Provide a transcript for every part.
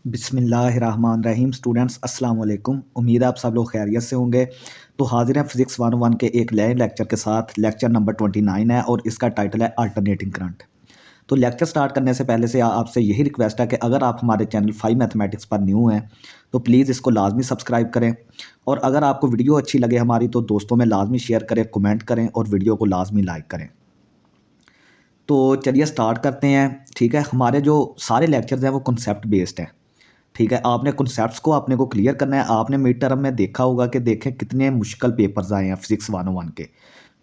बिस्मिल्लाहिर्रहमानिर्रहीम। स्टूडेंट्स अस्सलाम वालेकुम। उम्मीद है आप सब लोग खैरियत से होंगे। तो हाजिर हैं फिज़िक्स 101 के एक नए लेक्चर के साथ। लेक्चर नंबर 29 है और इसका टाइटल है अल्टरनेटिंग करंट। तो लेक्चर स्टार्ट करने से पहले से आपसे यही रिक्वेस्ट है कि अगर आप हमारे चैनल 5 मैथमेटिक्स पर न्यू हैं तो प्लीज़ इसको लाजमी सब्सक्राइब करें, और अगर आपको वीडियो अच्छी लगे हमारी तो दोस्तों में लाजमी शेयर करें, कमेंट करें और वीडियो को लाजमी लाइक करें। तो चलिए स्टार्ट करते हैं। ठीक है, हमारे जो सारे लेक्चर्स हैं वो कॉन्सेप्ट बेस्ड हैं। ठीक है, आपने कॉन्सेप्ट्स को अपने को क्लियर करना है। आपने मिड टर्म में देखा होगा कि देखें कितने मुश्किल पेपर्स आए हैं फिजिक्स 101 के।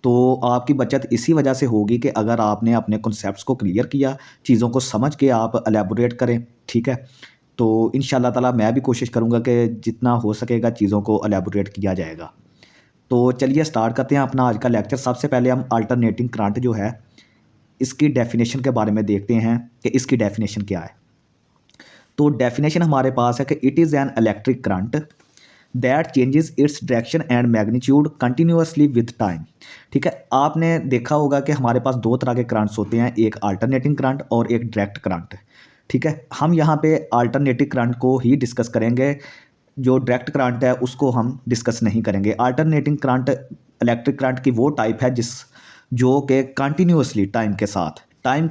तो आपकी बचत इसी वजह से होगी कि अगर आपने अपने कॉन्सेप्ट्स को क्लियर किया, चीज़ों को समझ के आप एलेबोरेट करें। ठीक है, तो इंशाल्लाह ताला मैं भी कोशिश करूँगा कि जितना हो सकेगा चीज़ों को एलेबोरेट किया जाएगा। तो चलिए स्टार्ट करते हैं अपना आज का लेक्चर। सबसे पहले हम अल्टरनेटिंग करंट जो है इसकी डेफिनेशन के बारे में देखते हैं कि इसकी डेफिनेशन क्या है। तो डेफिनेशन हमारे पास है कि it is an electric current that changes its direction and magnitude continuously with time. ठीक है, आपने देखा होगा कि हमारे पास दो तरह के करंट्स होते हैं, एक अल्टरनेटिंग करंट और एक डायरेक्ट करंट। ठीक है, हम यहाँ पे अल्टरनेटिंग करंट को ही डिस्कस करेंगे, जो डायरेक्ट करंट है उसको हम डिस्कस नहीं करेंगे। अल्टरनेटिंग करंट इलेक्ट्रिक करंट की वो टाइप है जो कि कंटिन्यूअसली टाइम के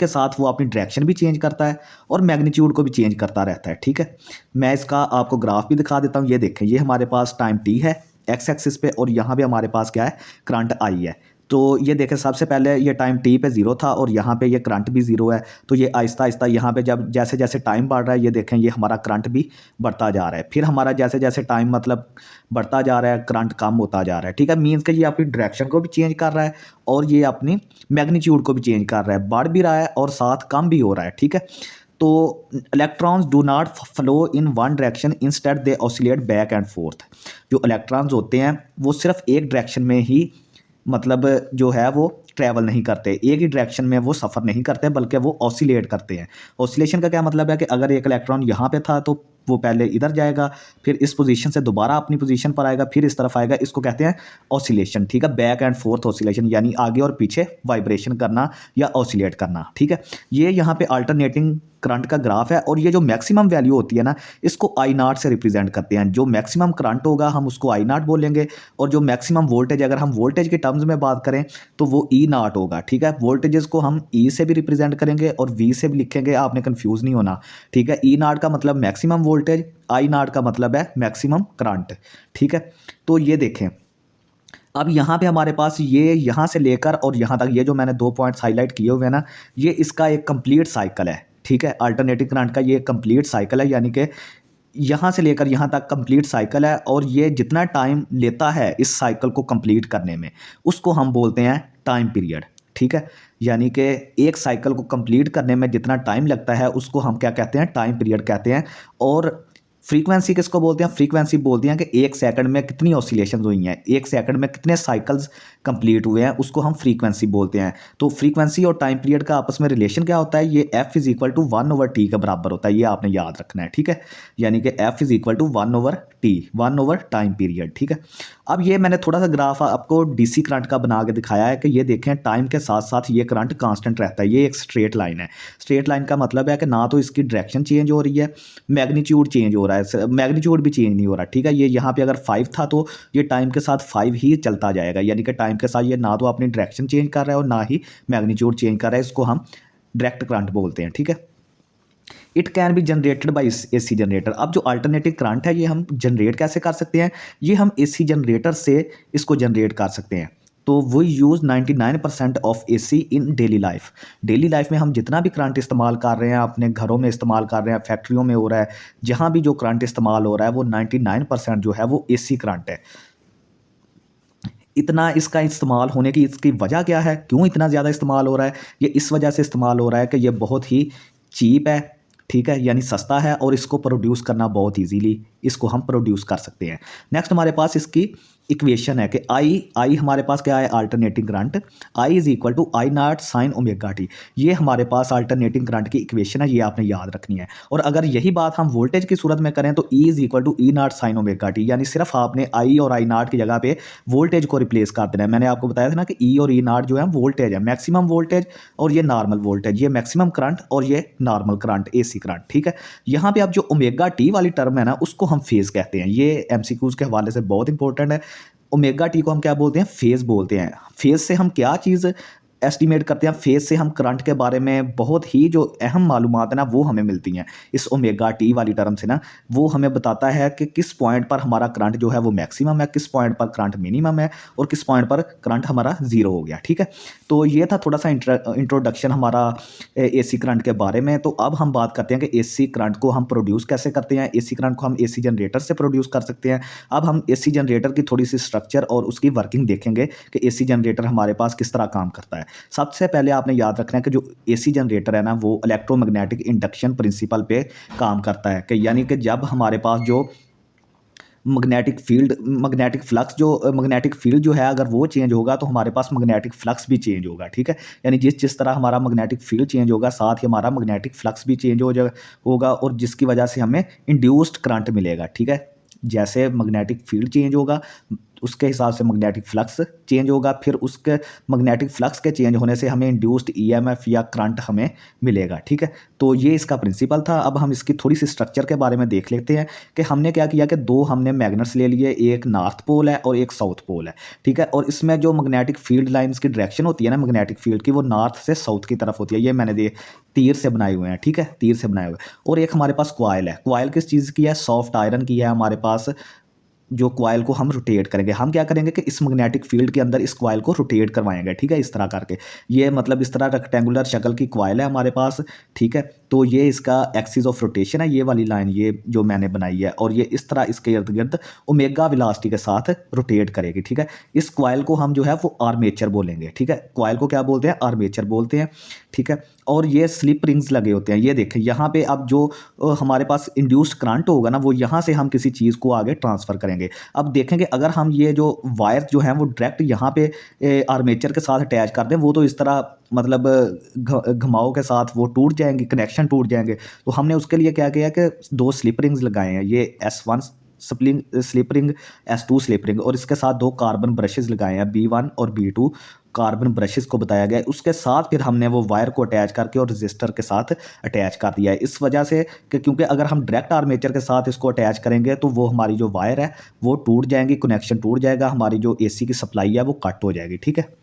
साथ वो अपनी डायरेक्शन भी चेंज करता है और मैग्नीट्यूड को भी चेंज करता रहता है। ठीक है, मैं इसका आपको ग्राफ भी दिखा देता हूँ। ये देखें, ये हमारे पास टाइम टी है एक्स एक्सिस पे, और यहाँ पे हमारे पास क्या है, करंट आई है। तो ये देखें, सबसे पहले ये टाइम टी पे ज़ीरो था और यहाँ पे ये करंट भी ज़ीरो है। तो ये आहिस्ता आहिस्ता यहाँ पे जब जैसे जैसे टाइम बढ़ रहा है, ये देखें ये हमारा करंट भी बढ़ता जा रहा है। फिर हमारा जैसे जैसे टाइम मतलब बढ़ता जा रहा है, करंट कम होता जा रहा है। ठीक है, मीन्स कि ये अपनी डायरेक्शन को भी चेंज कर रहा है और ये अपनी मैग्नीट्यूड को भी चेंज कर रहा है, बढ़ भी रहा है और साथ कम भी हो रहा है। ठीक है, तो electrons do not flow in one direction, instead they oscillate back and fourth. जो इलेक्ट्रॉन्स होते हैं वो सिर्फ एक डायरेक्शन में ही मतलब जो है वो ट्रैवल नहीं करते, एक ही डायरेक्शन में वो सफ़र नहीं करते, बल्कि वो ऑसिलेट करते हैं। ऑसिलेशन का क्या मतलब है कि अगर एक इलेक्ट्रॉन यहाँ पे था तो वो पहले इधर जाएगा, फिर इस पोजीशन से दोबारा अपनी पोजीशन पर आएगा, फिर इस तरफ आएगा। इसको कहते हैं ऑसिलेशन। ठीक है, बैक एंड फोर्थ ऑसिलेशन, यानी आगे और पीछे वाइब्रेशन करना या ऑसिलेट करना। ठीक है, ये यहाँ पे अल्टरनेटिंग करंट का ग्राफ है, और ये जो मैक्सिमम वैल्यू होती है ना, इसको आई नॉट से रिप्रेजेंट करते हैं। जो मैक्सिमम करंट होगा हम उसको आई नॉट बोलेंगे, और जो मैक्सिमम वोल्टेज, अगर हम वोल्टेज के टर्म्स में बात करें तो वो ई नॉट होगा। ठीक है, वोल्टेजेस को हम ई से भी रिप्रेजेंट करेंगे और वी से भी लिखेंगे, आपने कंफ्यूज नहीं होना। ठीक है, ई नॉट का मतलब मैक्सिमम वोल्टेज, आई नॉट का मतलब है मैक्सिमम करंट। ठीक है, तो ये देखें, अब यहाँ पे हमारे पास ये यहाँ से लेकर और यहाँ तक, ये जो मैंने दो पॉइंट्स हाईलाइट किए हुए हैं ना, ये इसका एक कंप्लीट साइकिल है। ठीक है, अल्टरनेटिंग करंट का ये कंप्लीट साइकिल है, यानी कि यहाँ से लेकर यहाँ तक कंप्लीट साइकिल है, और ये जितना टाइम लेता है इस साइकिल को कंप्लीट करने में उसको हम बोलते हैं टाइम पीरियड। ठीक है, यानी कि एक साइकिल को कंप्लीट करने में जितना टाइम लगता है उसको हम क्या कहते हैं, टाइम पीरियड कहते हैं। और फ्रीक्वेंसी किसको बोलते हैं, फ्रीक्वेंसी बोलते हैं कि एक सेकंड में कितनी ऑसिलेशन हुई हैं, एक सेकंड में कितने साइकिल्स कंप्लीट हुए हैं, उसको हम फ्रीक्वेंसी बोलते हैं। तो फ्रीक्वेंसी और टाइम पीरियड का आपस में रिलेशन क्या होता है, ये F is equal to 1/t के बराबर होता है, ये आपने याद रखना है। ठीक है, यानी कि F is equal to 1/t, 1 time period. ठीक है, अब ये मैंने थोड़ा सा ग्राफ आपको डीसी करंट का बना के दिखाया है कि ये देखें, टाइम के साथ साथ ये करंट कांस्टेंट रहता है। ये एक स्ट्रेट लाइन है। स्ट्रेट लाइन का मतलब है कि ना तो इसकी डायरेक्शन चेंज हो रही है, मैग्नीट्यूड चेंज हो रहा है, मैग्नीट्यूड भी चेंज नहीं हो रहा। ठीक है, ये यहाँ पे अगर 5 था तो ये टाइम के साथ 5 ही चलता जाएगा, यानी कि टाइम के साथ ये ना तो अपनी डायरेक्शन चेंज कर रहा है और ना ही मैग्नीट्यूड चेंज कर रहा है। इसको हम डायरेक्ट करंट बोलते हैं। ठीक है, it can be generated by AC generator. अब जो अल्टरनेटिव करंट है ये हम जनरेट कैसे कर सकते हैं, ये हम एसी जनरेटर से इसको जनरेट कर सकते हैं। तो we use 99% of AC in daily life. Daily life में हम जितना भी करंट इस्तेमाल कर रहे हैं, अपने घरों में इस्तेमाल कर रहे हैं, फैक्ट्रियों में हो रहा है, जहाँ भी जो करंट इस्तेमाल हो रहा है वो 99% जो है वो एसी करंट है। इतना इसका इस्तेमाल होने की इसकी वजह क्या है, क्यों इतना ज़्यादा इस्तेमाल हो रहा है, ये इस वजह से इस्तेमाल हो रहा है कि ये बहुत ही चीप है। ठीक है, यानी सस्ता है, और इसको प्रोड्यूस करना बहुत इजीली इसको हम प्रोड्यूस कर सकते हैं। नेक्स्ट हमारे पास इसकी इक्वेशन है कि आई हमारे पास क्या है, alternating current, I is equal to I naught sine omega T. ये हमारे पास अल्टरनेटिंग करंट की इक्वेशन है, ये आपने याद रखनी है। और अगर यही बात हम वोल्टेज की सूरत में करें तो E is equal to E naught sine omega T, यानी सिर्फ आपने आई और आई नॉट की जगह पे वोल्टेज को रिप्लेस कर देना है। मैंने आपको बताया था ना कि ई और ई नॉट जो है वोल्टेज है, मैक्सिमम वोल्टेज और ये नॉर्मल वोल्टेज, ये मैक्सिमम करंट और ये नॉर्मल करंट, एसी करंट, ठीक है। यहाँ पे अब जो ओमेगा टी वाली टर्म है ना, उसको हम फेज कहते हैं। ये एमसीक्यूज के हवाले से बहुत इंपॉर्टेंट है। ओमेगा टी को हम क्या बोलते हैं, फेज बोलते हैं। फेज से हम क्या चीज़ एस्टिमेट करते हैं, फेज से हम करंट के बारे में बहुत ही जो अहम मालूमात है ना वो हमें मिलती हैं इस ओमेगा टी वाली टर्म से ना। वो हमें बताता है कि किस पॉइंट पर हमारा करंट जो है वो मैक्सिमम है, किस पॉइंट पर करंट मिनिमम है और किस पॉइंट पर करंट हमारा जीरो हो गया, ठीक है। तो ये था थोड़ा सा इंट्रोडक्शन हमारा एसी करंट के बारे में। तो अब हम बात करते हैं कि एसी करंट को हम प्रोड्यूस कैसे करते हैं। एसी करंट को हम एसी जनरेटर से प्रोड्यूस कर सकते हैं। अब हम एसी जनरेटर की थोड़ी सी स्ट्रक्चर और उसकी वर्किंग देखेंगे कि एसी जनरेटर हमारे पास किस तरह काम करता है। सबसे पहले आपने याद रखना है कि जो एसी जनरेटर है ना वो इलेक्ट्रोमैग्नेटिक इंडक्शन प्रिंसिपल पे काम करता है, कि यानी कि जब हमारे पास जो मैग्नेटिक फील्ड जो है अगर वो चेंज होगा तो हमारे पास मैग्नेटिक फ्लक्स भी चेंज होगा, ठीक है। यानी जिस तरह हमारा मैग्नेटिक फील्ड चेंज होगा साथ ही हमारा मैग्नेटिक फ्लक्स भी चेंज होगा और जिसकी वजह से हमें इंड्यूस्ड करंट मिलेगा, ठीक है। जैसे मैग्नेटिक फील्ड चेंज होगा उसके हिसाब से मैग्नेटिक फ्लक्स चेंज होगा, फिर उसके मैग्नेटिक फ्लक्स के चेंज होने से हमें इंड्यूस्ड ईएमएफ या करंट हमें मिलेगा, ठीक है। तो ये इसका प्रिंसिपल था। अब हम इसकी थोड़ी सी स्ट्रक्चर के बारे में देख लेते हैं कि हमने क्या किया कि दो हमने मैग्नेट्स ले लिए, एक नॉर्थ पोल है और एक साउथ पोल है, ठीक है। और इसमें जो मैग्नेटिक फील्ड लाइंस की डायरेक्शन होती है ना मैग्नेटिक फील्ड की, वो नॉर्थ से साउथ की तरफ होती है। ये मैंने तीर से बनाए हुए हैं, ठीक है, तीर से बनाए हुए। और एक हमारे पास कॉइल है। कॉइल किस चीज़ की है, सॉफ्ट आयरन की है हमारे पास। जो कॉइल को हम रोटेट करेंगे, हम क्या करेंगे कि इस मैग्नेटिक फील्ड के अंदर इस कॉइल को रोटेट करवाएंगे, ठीक है, इस तरह करके। ये मतलब इस तरह रेक्टेंगुलर शक्ल की कॉइल है हमारे पास, ठीक है। तो ये इसका एक्सिस ऑफ रोटेशन है, ये वाली लाइन ये जो मैंने बनाई है, और ये इस तरह इसके इर्द गिर्द ओमेगा वेलोसिटी के साथ रोटेट करेगी, ठीक है। इस कॉइल को हम जो है वो आर्मेचर बोलेंगे, ठीक है। कॉइल को क्या बोलते हैं, आर्मेचर बोलते हैं, ठीक है। और ये स्लिप रिंग्स लगे होते हैं, ये देखें यहाँ पे। अब जो हमारे पास इंड्यूस्ड करंट होगा ना वो यहाँ से हम किसी चीज़ को आगे ट्रांसफ़र करेंगे। अब देखेंगे अगर हम ये जो वायर जो हैं वो डायरेक्ट यहाँ पे आर्मेचर के साथ अटैच कर दें, वो तो इस तरह मतलब घुमाव के साथ वो टूट जाएंगे, कनेक्शन टूट जाएंगे। तो हमने उसके लिए क्या किया कि दो स्लिप रिंग्स लगाए हैं, ये S1 slip ring, S2 slip ring, और इसके साथ दो कार्बन ब्रशेज़ लगाए हैं, B1 और B2 कार्बन ब्रशेस को बताया गया है। उसके साथ फिर हमने वो वायर को अटैच करके और रजिस्टर के साथ अटैच कर दिया है, इस वजह से कि क्योंकि अगर हम डायरेक्ट आर्मेचर के साथ इसको अटैच करेंगे तो वो हमारी जो वायर है वो टूट जाएंगी, कनेक्शन टूट जाएगा, हमारी जो एसी की सप्लाई है वो कट हो जाएगी, ठीक है।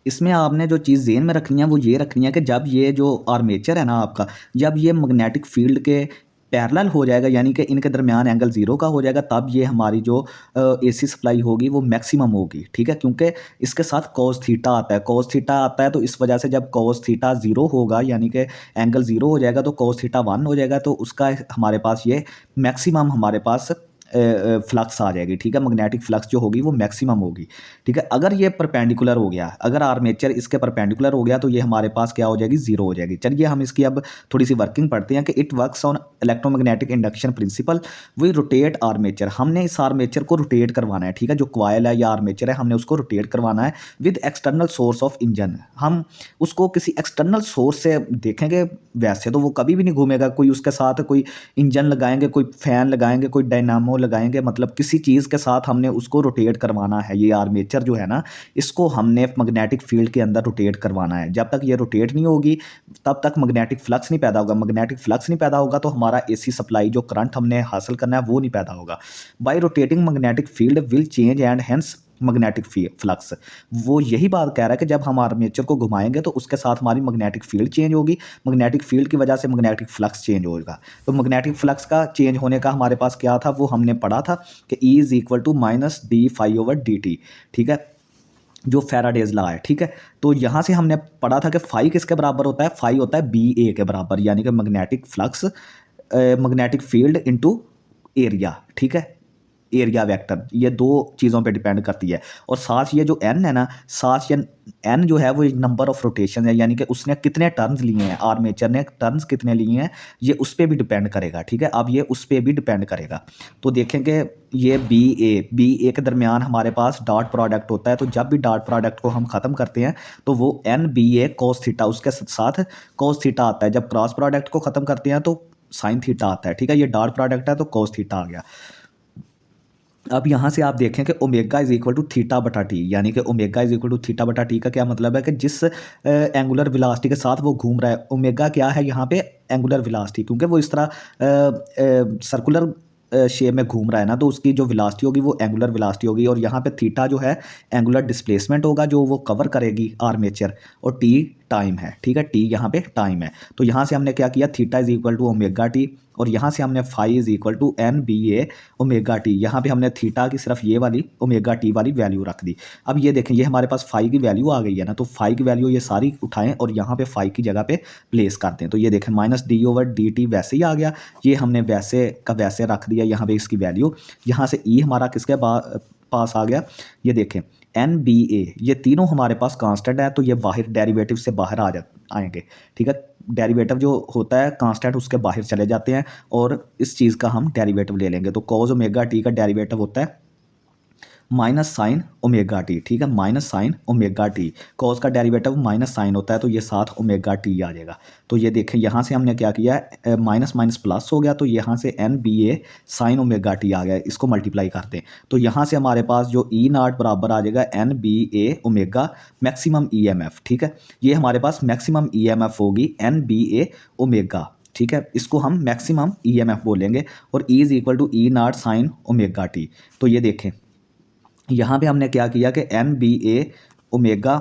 इसमें आपने जो चीज़ ज़हन में रखनी है वो ये रखनी है कि जब ये जो आर्मेचर है ना आपका, जब ये मैग्नेटिक फील्ड के पैरेलल हो जाएगा, यानी कि इनके दरमियान एंगल ज़ीरो का हो जाएगा, तब ये हमारी जो एसी सप्लाई होगी वो मैक्सिमम होगी, ठीक है। क्योंकि इसके साथ कॉस थीटा आता है, कॉस थीटा आता है, तो इस वजह से जब कॉस थीटा ज़ीरो होगा यानी कि एंगल ज़ीरो हो जाएगा तो कॉस थीटा 1 हो जाएगा, तो उसका हमारे पास ये मैक्सिमम हमारे पास फ्लक्स आ जाएगी, ठीक है। मैग्नेटिक फ्लक्स जो होगी वो मैक्सिमम होगी, ठीक है। अगर ये परपेंडिकुलर हो गया, अगर आर्मेचर इसके परपेंडिकुलर हो गया तो ये हमारे पास क्या हो जाएगी, जीरो हो जाएगी। चलिए हम इसकी अब थोड़ी सी वर्किंग पढ़ते हैं कि it works on electromagnetic induction principle, we rotate armature. हमने इस आर्मेचर को रोटेट करवाना है, ठीक है। जो कॉइल है या आर्मेचर है हमने उसको रोटेट करवाना है with external source of engine. हम उसको किसी एक्सटर्नल सोर्स से देखेंगे, वैसे तो वो कभी भी नहीं घूमेगा, कोई उसके साथ कोई इंजन लगाएंगे, कोई फैन लगाएंगे, कोई डायनामो लगाएंगे, मतलब किसी चीज़ के साथ हमने उसको रोटेट करवाना है। ये आर्मेचर जो है ना इसको हमने मैग्नेटिक फील्ड के अंदर रोटेट करवाना है। जब तक ये रोटेट नहीं होगी तब तक मैग्नेटिक फ्लक्स नहीं पैदा होगा। मैग्नेटिक फ्लक्स नहीं पैदा होगा तो हमारा एसी सप्लाई जो करंट हमने हासिल करना है वो नहीं पैदा होगा। Bye rotating magnetic field will change and hence magnetic flux. वो यही बात कह रहा है कि जब हम आर्मेचर को घुमाएंगे तो उसके साथ हमारी मैग्नेटिक फील्ड चेंज होगी, मैग्नेटिक फील्ड की वजह से मैग्नेटिक फ्लक्स चेंज होगा। तो मैग्नेटिक फ्लक्स का चेंज होने का हमारे पास क्या था, वो हमने पढ़ा था कि E is equal to minus d∅/dt, ठीक है, जो फैराडेज लॉ है, ठीक है। तो यहाँ से हमने पढ़ा था कि फाई किसके बराबर होता है, फाई होता है BA के बराबर, यानी कि magnetic flux magnetic field into area, ठीक है। एरिया वेक्टर, ये दो चीज़ों पे डिपेंड करती है। और साथ ये जो एन है ना, साथ ये एन जो है वो एक नंबर ऑफ रोटेशन है, यानी कि उसने कितने टर्न्स लिए हैं, आर्मेचर ने टर्न्स कितने लिए हैं, ये उस पर भी डिपेंड करेगा। ठीक है, अब ये उस पर भी डिपेंड करेगा। तो देखेंगे ये बी ए के दरमियान हमारे पास डॉट प्रोडक्ट होता है, तो जब भी डॉट प्रोडक्ट को हम ख़त्म करते हैं तो वो एन बी ए कॉस थीटा, उसके साथ कॉस थीटा आता है। जब क्रॉस प्रोडक्ट को ख़त्म करते हैं तो साइन थीटा आता है। ठीक है, ये डॉट प्रोडक्ट है तो कॉस थीटा आ गया। अब यहाँ से आप देखें कि omega is equal to theta बटा टी, यानी कि omega is equal to theta बटा टी का क्या मतलब है कि जिस एंगुलर वेलोसिटी के साथ वो घूम रहा है, ओमेगा क्या है यहाँ पे, एंगुलर वेलोसिटी, क्योंकि वो इस तरह सर्कुलर शेप में घूम रहा है ना, तो उसकी जो वेलोसिटी होगी वो एंगुलर वेलोसिटी होगी। और यहाँ पे थीटा जो है एंगुलर डिस्प्लेसमेंट होगा जो वो कवर करेगी आर्मेचर, और टी टाइम है। ठीक है, टी यहाँ पे टाइम है। तो यहाँ से हमने क्या किया, theta is equal to omega T, और यहाँ से हमने phi is equal to N B A omega T, यहाँ पे हमने थीटा की सिर्फ ये वाली ओमेगा टी वाली वैल्यू रख दी। अब ये देखें, ये हमारे पास फाई की वैल्यू आ गई है ना, तो फाई की वैल्यू ये सारी उठाएं और यहाँ पे फाई की जगह पे प्लेस करते हैं। तो ये देखें minus D over D T वैसे ही आ गया, ये हमने वैसे का वैसे रख दिया यहाँ पे इसकी वैल्यू। यहाँ से ई हमारा किसके पास आ गया, ये देखें एन बी ए, ये तीनों हमारे पास कांस्टेंट है, तो ये बाहर डेरिवेटिव से बाहर आएंगे। ठीक है, डेरिवेटिव जो होता है कांस्टेंट उसके बाहर चले जाते हैं, और इस चीज़ का हम डेरिवेटिव ले लेंगे। तो कॉस ओमेगा टी का डेरिवेटिव होता है माइनस साइन ओमेगा टी। ठीक है, minus sign omega T, cos का डेरिवेटिव माइनस साइन होता है, तो ये साथ ओमेगा टी आ जाएगा। तो ये देखें यहाँ से हमने क्या किया है, माइनस माइनस प्लस हो गया, तो यहाँ से एन बी ए साइन ओमेगा टी आ गया, इसको मल्टीप्लाई करते हैं। तो यहाँ से हमारे पास जो ई नाट बराबर आ जाएगा N B A omega maximum E M F. ठीक है, ये हमारे पास मैक्सिमम ई एम एफ होगी एन बी ए ओमेगा। ठीक है, इसको हम मैक्सिमम ई एम एफ बोलेंगे, और E is equal to E naught sine omega T. तो ये देखें यहाँ पे हमने क्या किया कि एन बी ए ओमेगा,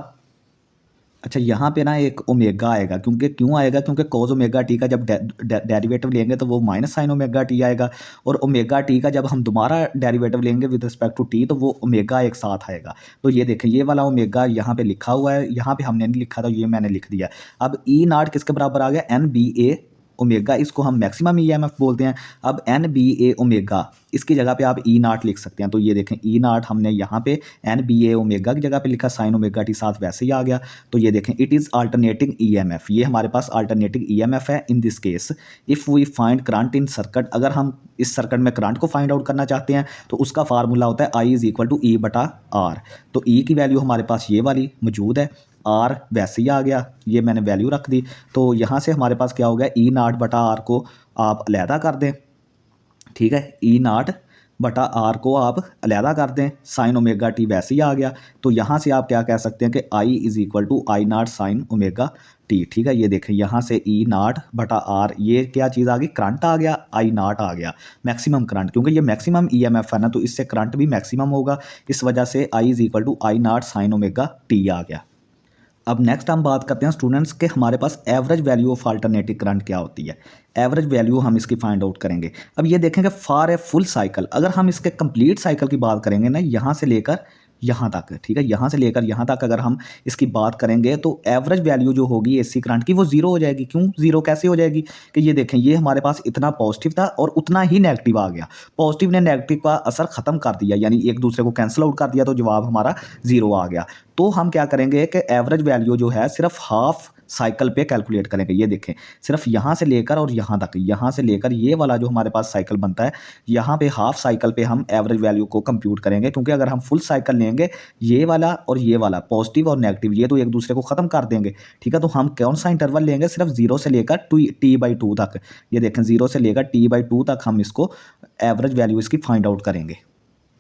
अच्छा यहाँ पे ना एक ओमेगा आएगा, क्यों आएगा, क्योंकि कॉस ओमेगा टी का जब डेरिवेटिव लेंगे तो वो माइनस साइन ओमेगा टी आएगा, और ओमेगा टी का जब हम दोबारा डेरिवेटिव लेंगे विद रिस्पेक्ट टू टी तो वो ओमेगा एक साथ आएगा। तो ये देखें ये वाला ओमेगा यहाँ पे लिखा हुआ है, यहाँ पे हमने नहीं लिखा था, ये मैंने लिख दिया। अब ई नाट किसके बराबर आ गया, एन बी ए ओमेगा, इसको हम मैक्सिमम ई एम एफ बोलते हैं। अब एन बी ए ओमेगा, इसकी जगह पे आप ई नाट लिख सकते हैं। तो ये देखें ई नाट हमने यहाँ पे एन बी ए ओमेगा की जगह पे लिखा, साइन ओमेगा टी साथ वैसे ही आ गया। तो ये देखें it is alternating E M F, ये हमारे पास अल्टरनेटिंग ई एम एफ है। In this case if we find current in circuit, अगर हम इस सर्किट में करंट को फाइंड आउट करना चाहते हैं तो उसका फार्मूला होता है आई इज इक्वल टू ई बटा आर। तो ई की वैल्यू हमारे पास ये वाली मौजूद है, आर वैसे ही आ गया, ये मैंने वैल्यू रख दी। तो यहाँ से हमारे पास क्या हो गया, ई नाट बटा आर को आप अलहदा कर दें। ठीक है, ई नाट बटा आर को आप अलहदा कर दें, साइन ओमेगा टी वैसे ही आ गया। तो यहाँ से आप क्या कह सकते हैं कि I is equal to I naught sine omega T. ठीक है, ये देखें यहाँ से ई नाट बटा आर, ये क्या चीज़ आ गई, करंट आ गया, आई नाट आ गया मैक्सिमम करंट, क्योंकि ये मैक्सिमम ई एम एफ है ना, तो इससे करंट भी मैक्सिमम होगा, इस वजह से I is equal to I naught sine omega T आ गया। अब नेक्स्ट हम बात करते हैं स्टूडेंट्स के हमारे पास average value of alternative current क्या होती है। एवरेज वैल्यू हम इसकी फाइंड आउट करेंगे। अब ये देखेंगे फॉर ए फुल साइकिल, अगर हम इसके कंप्लीट साइकिल की बात करेंगे ना, यहाँ से लेकर यहाँ तक, ठीक है, यहाँ से लेकर यहाँ तक अगर हम इसकी बात करेंगे तो एवरेज वैल्यू जो होगी एसी करंट की वो जीरो हो जाएगी। क्यों जीरो कैसे हो जाएगी, कि ये देखें ये हमारे पास इतना पॉजिटिव था और उतना ही नेगेटिव आ गया, पॉजिटिव ने नेगेटिव का असर ख़त्म कर दिया, यानी एक दूसरे को कैंसिल आउट कर दिया, तो जवाब हमारा जीरो आ गया। तो हम क्या करेंगे कि एवरेज वैल्यू जो है सिर्फ हाफ साइकिल पे कैलकुलेट करेंगे। ये देखें सिर्फ यहाँ से लेकर और यहाँ तक, यहाँ से लेकर ये वाला जो हमारे पास साइकिल बनता है, यहाँ पे हाफ साइकिल पे हम एवरेज वैल्यू को कंप्यूट करेंगे, क्योंकि अगर हम फुल साइकिल लेंगे ये वाला और ये वाला पॉजिटिव और नेगेटिव ये तो एक दूसरे को ख़त्म कर देंगे। ठीक है, तो हम कौन सा इंटरवल लेंगे, सिर्फ जीरो से लेकर टी/2 तक। ये देखें जीरो से लेकर टी/2 तक हम इसको एवरेज वैल्यू इसकी फाइंड आउट करेंगे।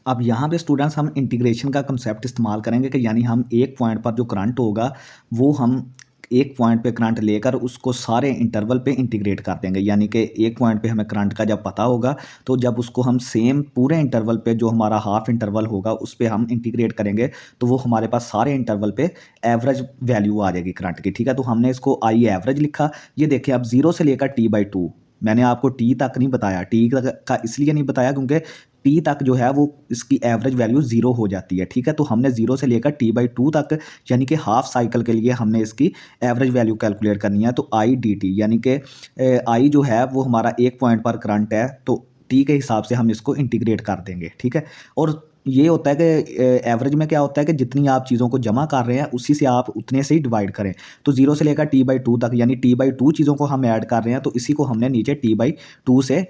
अब यहाँ पे स्टूडेंट्स हम इंटीग्रेशन का कंसेप्ट इस्तेमाल करेंगे कि यानी हम एक पॉइंट पर जो करंट होगा वो हम एक पॉइंट पे करंट लेकर उसको सारे इंटरवल पे इंटीग्रेट कर देंगे। यानी कि एक पॉइंट पे हमें करंट का जब पता होगा तो जब उसको हम सेम पूरे इंटरवल पे जो हमारा हाफ इंटरवल होगा उस पर हम इंटीग्रेट करेंगे तो वो हमारे पास सारे इंटरवल पे एवरेज वैल्यू आ जाएगी करंट की। ठीक है, तो हमने इसको आई एवरेज लिखा। ये देखिए अब जीरो से लेकर टी/2, मैंने आपको टी तक नहीं बताया, टी का इसलिए नहीं बताया क्योंकि टी तक जो है वो इसकी एवरेज वैल्यू जीरो हो जाती है। ठीक है, तो हमने जीरो से लेकर टी/2 तक यानी कि हाफ साइकिल के लिए हमने इसकी एवरेज वैल्यू कैलकुलेट करनी है। तो आई डी टी यानी कि आई जो है वो हमारा एक पॉइंट पर करंट है, तो टी के हिसाब से हम इसको इंटीग्रेट कर देंगे, ठीक है। और ये होता है कि एवरेज में क्या होता है कि जितनी आप चीज़ों को जमा कर रहे हैं उसी से आप उतने से ही डिवाइड करें। तो 0 से लेकर t/2 तक, यानी t/2 चीज़ों को हम ऐड कर रहे हैं, तो इसी को हमने नीचे t/2 से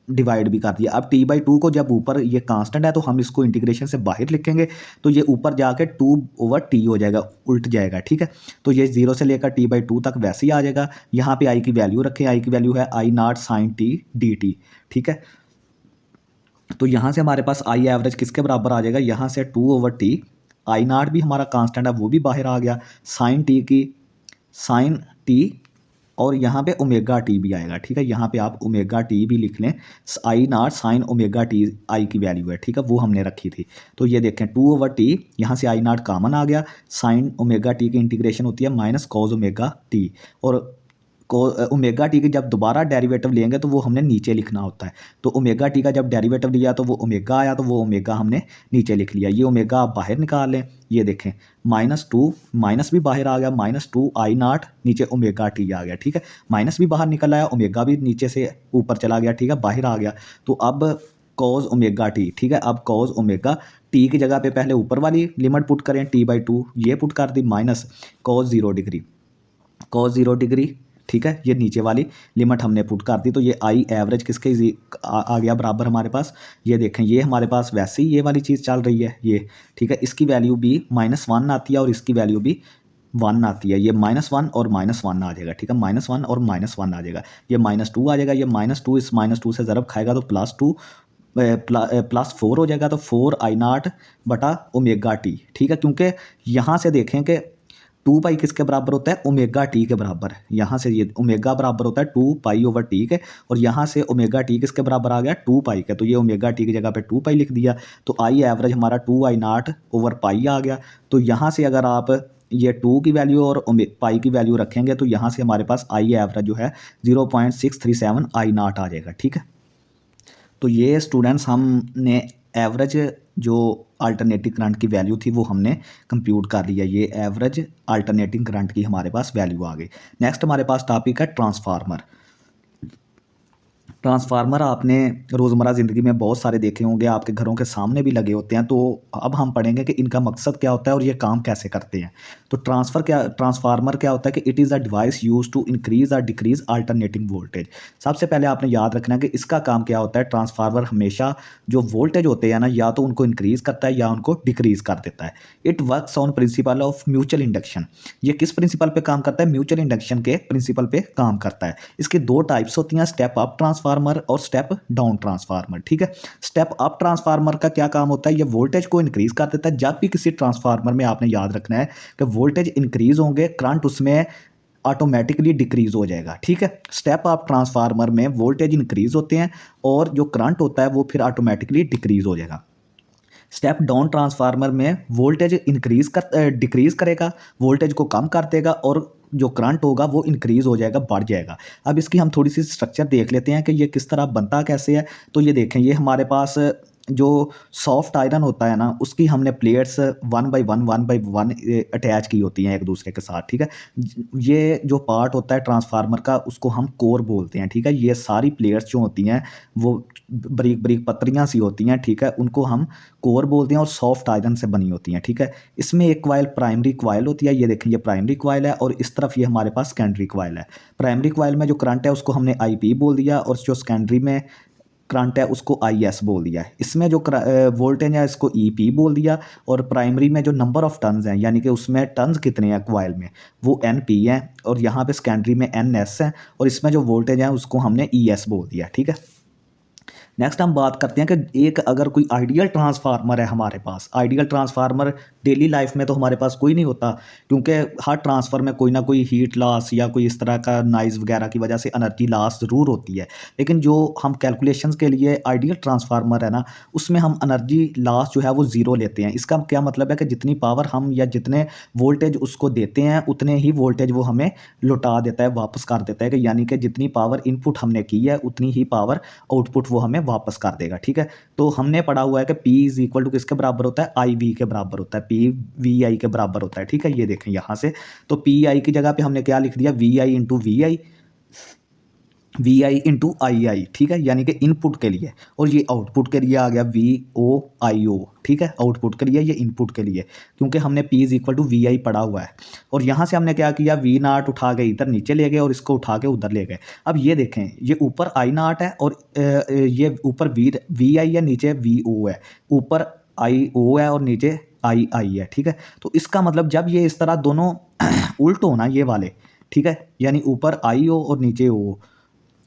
डिवाइड भी कर दिया। अब t/2 को जब ऊपर ये कांस्टेंट है तो हम इसको इंटीग्रेशन से बाहर लिखेंगे, तो ये ऊपर जाके 2/t हो जाएगा, उल्ट जाएगा, ठीक है। तो ये 0 से लेकर t/2 तक वैसे ही आ जाएगा। यहाँ पे i की वैल्यू रखें, i की वैल्यू है I0 sin t dt, ठीक है। तो यहाँ से हमारे पास आई एवरेज किसके बराबर आ जाएगा, यहाँ से 2/t, I0 भी हमारा कांस्टेंट है वो भी बाहर आ गया, साइन टी और यहाँ पे ओमेगा टी भी आएगा, ठीक है। यहाँ पे आप ओमेगा टी भी लिख लें, I0 sign omega T I की वैल्यू है, ठीक है, वो हमने रखी थी। तो ये देखें 2/t, यहाँ से I0 कॉमन आ गया, साइन ओमेगा टी की इंटीग्रेशन होती है माइनस कॉज ओमेगा टी, और ओमेगा टी की जब दोबारा डेरिवेटिव लेंगे तो वो हमने नीचे लिखना होता है। तो ओमेगा टी का जब डेरिवेटिव लिया तो वो ओमेगा आया, तो वो ओमेगा हमने नीचे लिख लिया। ये ओमेगा आप बाहर निकाल लें, ये देखें -2, माइनस भी बाहर आ गया, -2 I0 नीचे ओमेगा टी आ गया, ठीक है। माइनस भी बाहर निकल आया, ओमेगा भी नीचे से ऊपर चला गया, ठीक है, बाहर आ गया। तो अब कॉज ओमेगा टी, ठीक है, अब कॉज ओमेगा टी की जगह पे पहले ऊपर वाली लिमिट पुट करें t/2, ये पुट कर दी, माइनस कॉज 0 डिग्री, ठीक है, ये नीचे वाली लिमिट हमने पुट कर दी। तो ये आई एवरेज किसके आ गया बराबर हमारे पास, ये देखें, ये हमारे पास वैसे ही ये वाली चीज़ चल रही है ये, ठीक है। इसकी वैल्यू भी -1 आती है और इसकी वैल्यू भी 1 आती है। ये -1 और -1 आ जाएगा, ठीक है, -1 और -1 आ जाएगा। ये -2 आ जाएगा, ये -2 इस -2 से ज़रब खाएगा तो +2 +4 हो जाएगा, तो 4 I0 बटा ओमेगा टी, ठीक है। क्योंकि यहाँ से देखें कि 2 पाई किसके बराबर होता है, ओमेगा टी के बराबर। यहाँ से ये ओमेगा बराबर होता है 2 पाई/t के, और यहाँ से ओमेगा टी किसके बराबर आ गया, 2 पाई के। तो ये ओमेगा टी की जगह पे 2 पाई लिख दिया, तो आई एवरेज हमारा 2I0/पाई आ गया। तो यहाँ से अगर आप ये 2 की वैल्यू और पाई की वैल्यू रखेंगे तो यहाँ से हमारे पास आई एवरेज जो है 0.637 I0 आ जाएगा, ठीक है। तो ये स्टूडेंट्स हमने एवरेज जो अल्टरनेटिंग करंट की वैल्यू थी वो हमने कंप्यूट कर लिया। ये एवरेज अल्टरनेटिंग करंट की हमारे पास वैल्यू आ गई। नेक्स्ट हमारे पास टॉपिक है ट्रांसफार्मर। ट्रांसफार्मर आपने रोज़मर्रा ज़िंदगी में बहुत सारे देखे होंगे, आपके घरों के सामने भी लगे होते हैं। तो अब हम पढ़ेंगे कि इनका मकसद क्या होता है और ये काम कैसे करते हैं। तो ट्रांसफार्मर क्या होता है कि it is a device use to increase और डिक्रीज अल्टरनेटिंग वोल्टेज। सबसे पहले आपने याद रखना है कि इसका काम क्या होता है। ट्रांसफार्मर हमेशा जो वोल्टेज होते हैं ना, या तो उनको इंक्रीज करता है या उनको डिक्रीज कर देता है। It works on principle of mutual induction. ये किस प्रिंसिपल पे काम करता है, म्यूचुअल इंडक्शन के प्रिंसिपल पे काम करता है। इसके दो टाइप्स होती हैं, स्टेप अप ट्रांसफार्मर और स्टेप डाउन ट्रांसफार्मर, ठीक है। स्टेप अप ट्रांसफार्मर का क्या काम होता है, ये वोल्टेज को इंक्रीज कर देता है। जब भी किसी ट्रांसफार्मर में आपने याद रखना है कि वोल्टेज इंक्रीज होंगे, करंट उसमें ऑटोमेटिकली डिक्रीज हो जाएगा, ठीक है। स्टेप अप ट्रांसफार्मर में वोल्टेज इंक्रीज होते हैं और जो करंट होता है वो फिर ऑटोमेटिकली डिक्रीज हो जाएगा। स्टेप डाउन ट्रांसफार्मर में वोल्टेज डिक्रीज करेगा, वोल्टेज को कम कर देगा, और जो करंट होगा वो इंक्रीज हो जाएगा, बढ़ जाएगा। अब इसकी हम थोड़ी सी स्ट्रक्चर देख लेते हैं कि ये किस तरह बनता कैसे है। तो ये देखें, ये हमारे पास जो सॉफ्ट आयरन होता है ना, उसकी हमने प्लेट्स 1 बाई 1 अटैच की होती हैं एक दूसरे के साथ, ठीक है। ये जो पार्ट होता है ट्रांसफार्मर का उसको हम कोर बोलते हैं, ठीक है। ये सारी प्लेट्स जो होती हैं वो बारीक बारीक पतरियाँ सी होती हैं, ठीक है, उनको हम कोर बोलते हैं और सॉफ्ट आयरन से बनी होती हैं, ठीक है। इसमें एक कॉइल प्राइमरी कॉइल होती है, ये देखें, ये प्राइमरी कॉइल है, और इस तरफ ये हमारे पास सेकेंडरी कॉइल है। प्राइमरी कॉइल में जो करंट है उसको हमने IP बोल दिया, और जो सेकेंडरी में करंट है उसको IS बोल दिया है। इसमें जो वोल्टेज है इसको EP बोल दिया, और प्राइमरी में जो नंबर ऑफ टर्न्स हैं, यानी कि उसमें टर्न्स कितने हैं कॉइल में, वो NP हैं, और यहाँ पे सेकेंडरी में NS है, और इसमें जो वोल्टेज है उसको हमने ES बोल दिया, ठीक है। नेक्स्ट हम बात करते हैं कि एक अगर कोई आइडियल ट्रांसफार्मर है हमारे पास। आइडियल ट्रांसफार्मर डेली लाइफ में तो हमारे पास कोई नहीं होता, क्योंकि हर ट्रांसफर में कोई ना कोई हीट लॉस या कोई इस तरह का नॉइज़ वगैरह की वजह से एनर्जी लॉस ज़रूर होती है। लेकिन जो हम कैलकुलेशंस के लिए आइडियल ट्रांसफार्मर है ना, उसमें हम एनर्जी लॉस जो है वो ज़ीरो लेते हैं। इसका क्या मतलब है कि जितनी पावर हम या जितने वोल्टेज उसको देते हैं उतने ही वोल्टेज वो हमें लौटा देता है, वापस कर देता है, कि यानी कि जितनी पावर इनपुट हमने की है उतनी ही पावर आउटपुट वो हमें वापस कर देगा, ठीक है। तो हमने पढ़ा हुआ है कि P इज इक्वल टू किसके बराबर होता है, IV के बराबर होता है, PVI के बराबर होता है, ठीक है। ये देखें यहाँ से, तो PI की जगह पे हमने क्या लिख दिया, VI into VI, V I into I I, ठीक है, यानी कि इनपुट के लिए, और ये आउटपुट के लिए आ गया वी ओ आई ओ, ठीक है, आउटपुट के लिए, ये इनपुट के लिए, क्योंकि हमने P is equal to V I पढ़ा हुआ है। और यहाँ से हमने क्या किया, वी नाट उठा के इधर नीचे ले गए और इसको उठा के उधर ले गए। अब ये देखें, ये ऊपर आई नाट है और ये ऊपर वी आई है, नीचे वी ओ है, ऊपर आई ओ है और नीचे आई आई है, ठीक है। तो इसका मतलब जब ये इस तरह दोनों उल्ट हो ना, ये वाले, ठीक है, यानी ऊपर आई ओ और नीचे ओ,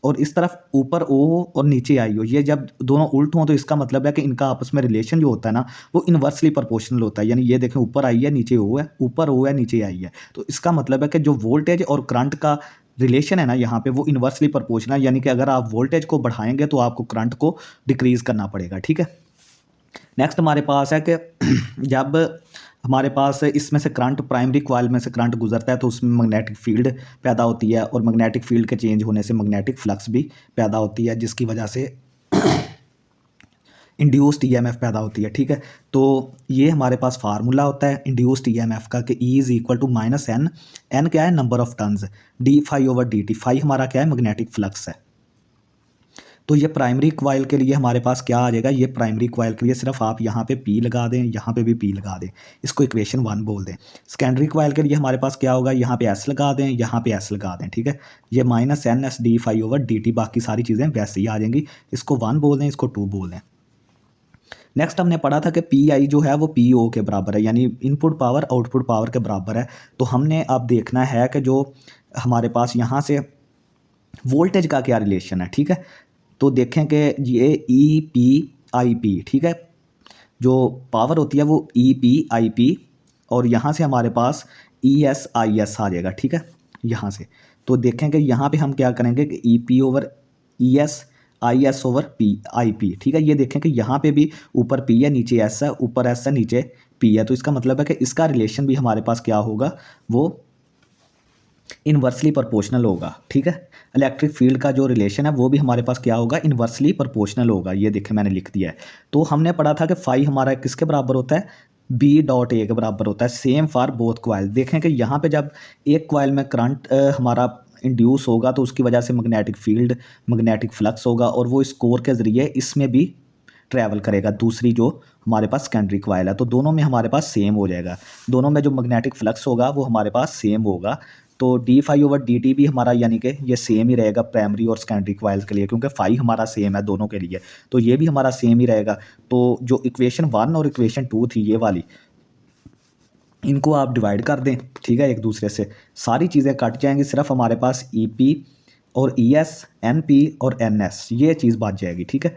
और इस तरफ ऊपर ओ हो और नीचे आई हो, ये जब दोनों उल्ट हों तो इसका मतलब है कि इनका आपस में रिलेशन जो होता है ना, वो इन्वर्सली प्रोपोर्शनल होता है। यानी ये देखें, ऊपर आई है नीचे ओ है, ऊपर ओ है नीचे आई है, तो इसका मतलब है कि जो वोल्टेज और करंट का रिलेशन है ना यहाँ पे, वो इन्वर्सली प्रोपोर्शनल, यानी कि अगर आप वोल्टेज को बढ़ाएंगे तो आपको करंट को डिक्रीज करना पड़ेगा, ठीक है। नेक्स्ट हमारे पास है कि जब हमारे पास इसमें से करंट, प्राइमरी कॉइल में से करंट गुजरता है तो उसमें मैग्नेटिक फील्ड पैदा होती है, और मैग्नेटिक फील्ड के चेंज होने से मैग्नेटिक फ्लक्स भी पैदा होती है, जिसकी वजह से इंड्यूस्ड ईएमएफ पैदा होती है, ठीक है। तो ये हमारे पास फार्मूला होता है इंड्यूस्ड ईएमएफ का, कि E is equal to minus N, N क्या है, number of turns, D phi over D T, phi हमारा क्या है, मैग्नेटिक फ्लक्स है। तो ये प्राइमरी कॉइल के लिए हमारे पास क्या आ जाएगा, ये प्राइमरी कॉइल के लिए सिर्फ आप यहाँ पे पी लगा दें, यहाँ पे भी पी लगा दें, इसको इक्वेशन 1 बोल दें। सेकेंडरी कॉइल के लिए हमारे पास क्या होगा, यहाँ पे एस लगा दें, यहाँ पे एस लगा दें, ठीक है। ये minus N S D phi over D T, बाकी सारी चीज़ें वैसे ही आ जाएंगी। इसको 1 बोल दें, इसको 2 बोल दें। नेक्स्ट हमने पढ़ा था कि पी आई जो है वो पी ओ के बराबर है, यानी इनपुट पावर आउटपुट पावर के बराबर है। तो हमने अब देखना है कि जो हमारे पास यहाँ से वोल्टेज का क्या रिलेशन है, ठीक है। तो देखें कि ये ई पी आई पी, ठीक है, जो पावर होती है वो ई पी आई पी, और यहाँ से हमारे पास ई एस आई एस आ जाएगा, ठीक है, यहाँ से। तो देखें कि यहाँ पे हम क्या करेंगे कि E P over E S, I S over P I P, ठीक है। ये देखें कि यहाँ पे भी ऊपर पी है, नीचे एस है, ऊपर एस है, नीचे पी है, तो इसका मतलब है कि इसका रिलेशन भी हमारे पास क्या होगा, वो इन्वर्सली प्रोपोर्शनल होगा, ठीक है। इलेक्ट्रिक फील्ड का जो रिलेशन है वो भी हमारे पास क्या होगा, इन्वर्सली प्रोपोर्शनल होगा। ये देखें मैंने लिख दिया है। तो हमने पढ़ा था कि फाई हमारा किसके बराबर होता है, बी डॉट ए के बराबर होता है, सेम फॉर बोथ कॉइल। देखें कि यहाँ पे जब एक कॉइल में करंट हमारा इंड्यूस होगा तो उसकी वजह से मैग्नेटिक फील्ड, मैग्नेटिक फ्लक्स होगा, और वो इस कोर के ज़रिए इसमें भी ट्रैवल करेगा, दूसरी जो हमारे पास सेकेंडरी कॉइल है। तो दोनों में हमारे पास सेम हो जाएगा, दोनों में जो मैग्नेटिक फ्लक्स होगा वो हमारे पास सेम होगा। तो D phi over D T भी हमारा यानी कि ये सेम ही रहेगा प्राइमरी और सेकेंडरी कॉइल्स के लिए, क्योंकि फाई हमारा सेम है दोनों के लिए, तो ये भी हमारा सेम ही रहेगा। तो जो इक्वेशन 1 और इक्वेशन 2 थी ये वाली, इनको आप डिवाइड कर दें, ठीक है, एक दूसरे से, सारी चीज़ें कट जाएंगी, सिर्फ हमारे पास ई पी और ई एस, एन पी और एन एस, ये चीज़ बच जाएगी, ठीक है।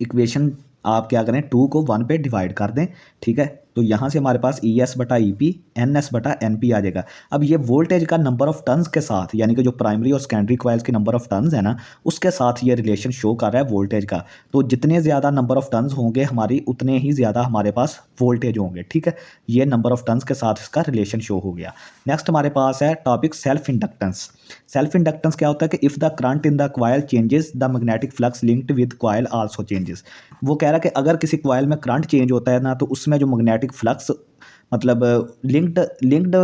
इक्वेशन आप क्या करें, 2 को 1 पे डिवाइड कर दें, ठीक है। तो यहाँ से हमारे पास ई एस बटा ई पी, एन एस बटा एन पी आ जाएगा। अब ये वोल्टेज का नंबर ऑफ टर्न्स के साथ, यानी कि जो प्राइमरी और सेकेंडरी कॉइल्स के नंबर ऑफ टर्न्स है ना, उसके साथ ये रिलेशन शो कर रहा है वोल्टेज का। तो जितने ज़्यादा नंबर ऑफ टर्न्स होंगे हमारी, उतने ही ज़्यादा हमारे पास वोल्टेज होंगे, ठीक है। ये नंबर ऑफ टर्न्स के साथ इसका रिलेशन शो हो गया। नेक्स्ट हमारे पास है topic self inductance. Self inductance क्या होता है कि if the current in the coil changes, the magnetic flux linked with coil also changes. वो कह रहा है कि अगर किसी कॉइल में करंट चेंज होता है ना, तो उसमें जो मैग्नेटिक फ्लक्स, मतलब लिंक्ड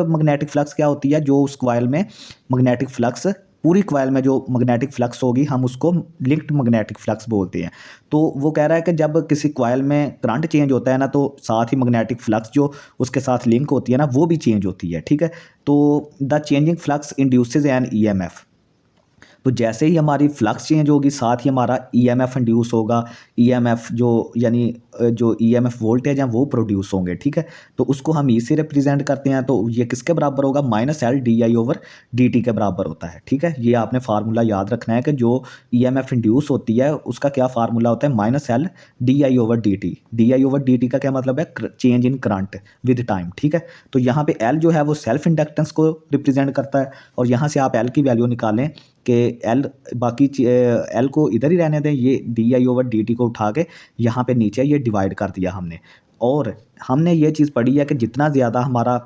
मैग्नेटिक फ्लक्स क्या होती है, जो उस कॉइल में मैग्नेटिक फ्लक्स, पूरी कॉइल में जो मैग्नेटिक फ्लक्स होगी हम उसको लिंक्ड मैग्नेटिक फ्लक्स बोलते हैं। तो वो कह रहा है कि जब किसी कॉइल में करंट चेंज होता है ना, तो साथ ही मैग्नेटिक फ्लक्स जो उसके साथ लिंक होती है ना, वो भी चेंज होती है, ठीक है। तो the changing flux induces an EMF. तो जैसे ही हमारी फ्लक्स चेंज होगी, साथ ही हमारा ईएमएफ इंड्यूस होगा। ईएमएफ जो यानी जो ईएमएफ वोल्टेज हैं वो प्रोड्यूस होंगे, ठीक है। तो उसको हम ई से रिप्रेजेंट करते हैं, तो ये किसके बराबर होगा, minus L D I over D T के बराबर होता है, ठीक है। ये आपने फार्मूला याद रखना है कि जो ईएमएफ इंड्यूस होती है उसका क्या फार्मूला होता है, minus L D I over D T. D I over D T का क्या मतलब है, change in current with time, ठीक है। तो यहाँ पे एल जो है वो सेल्फ इंडक्टेंस को रिप्रेजेंट करता है, और यहाँ से आप एल की वैल्यू निकालें कि एल, बाकी एल को इधर ही रहने दें, ये D I over D T को उठा के यहाँ पे नीचे ये डिवाइड कर दिया हमने। और हमने ये चीज़ पढ़ी है कि जितना ज़्यादा हमारा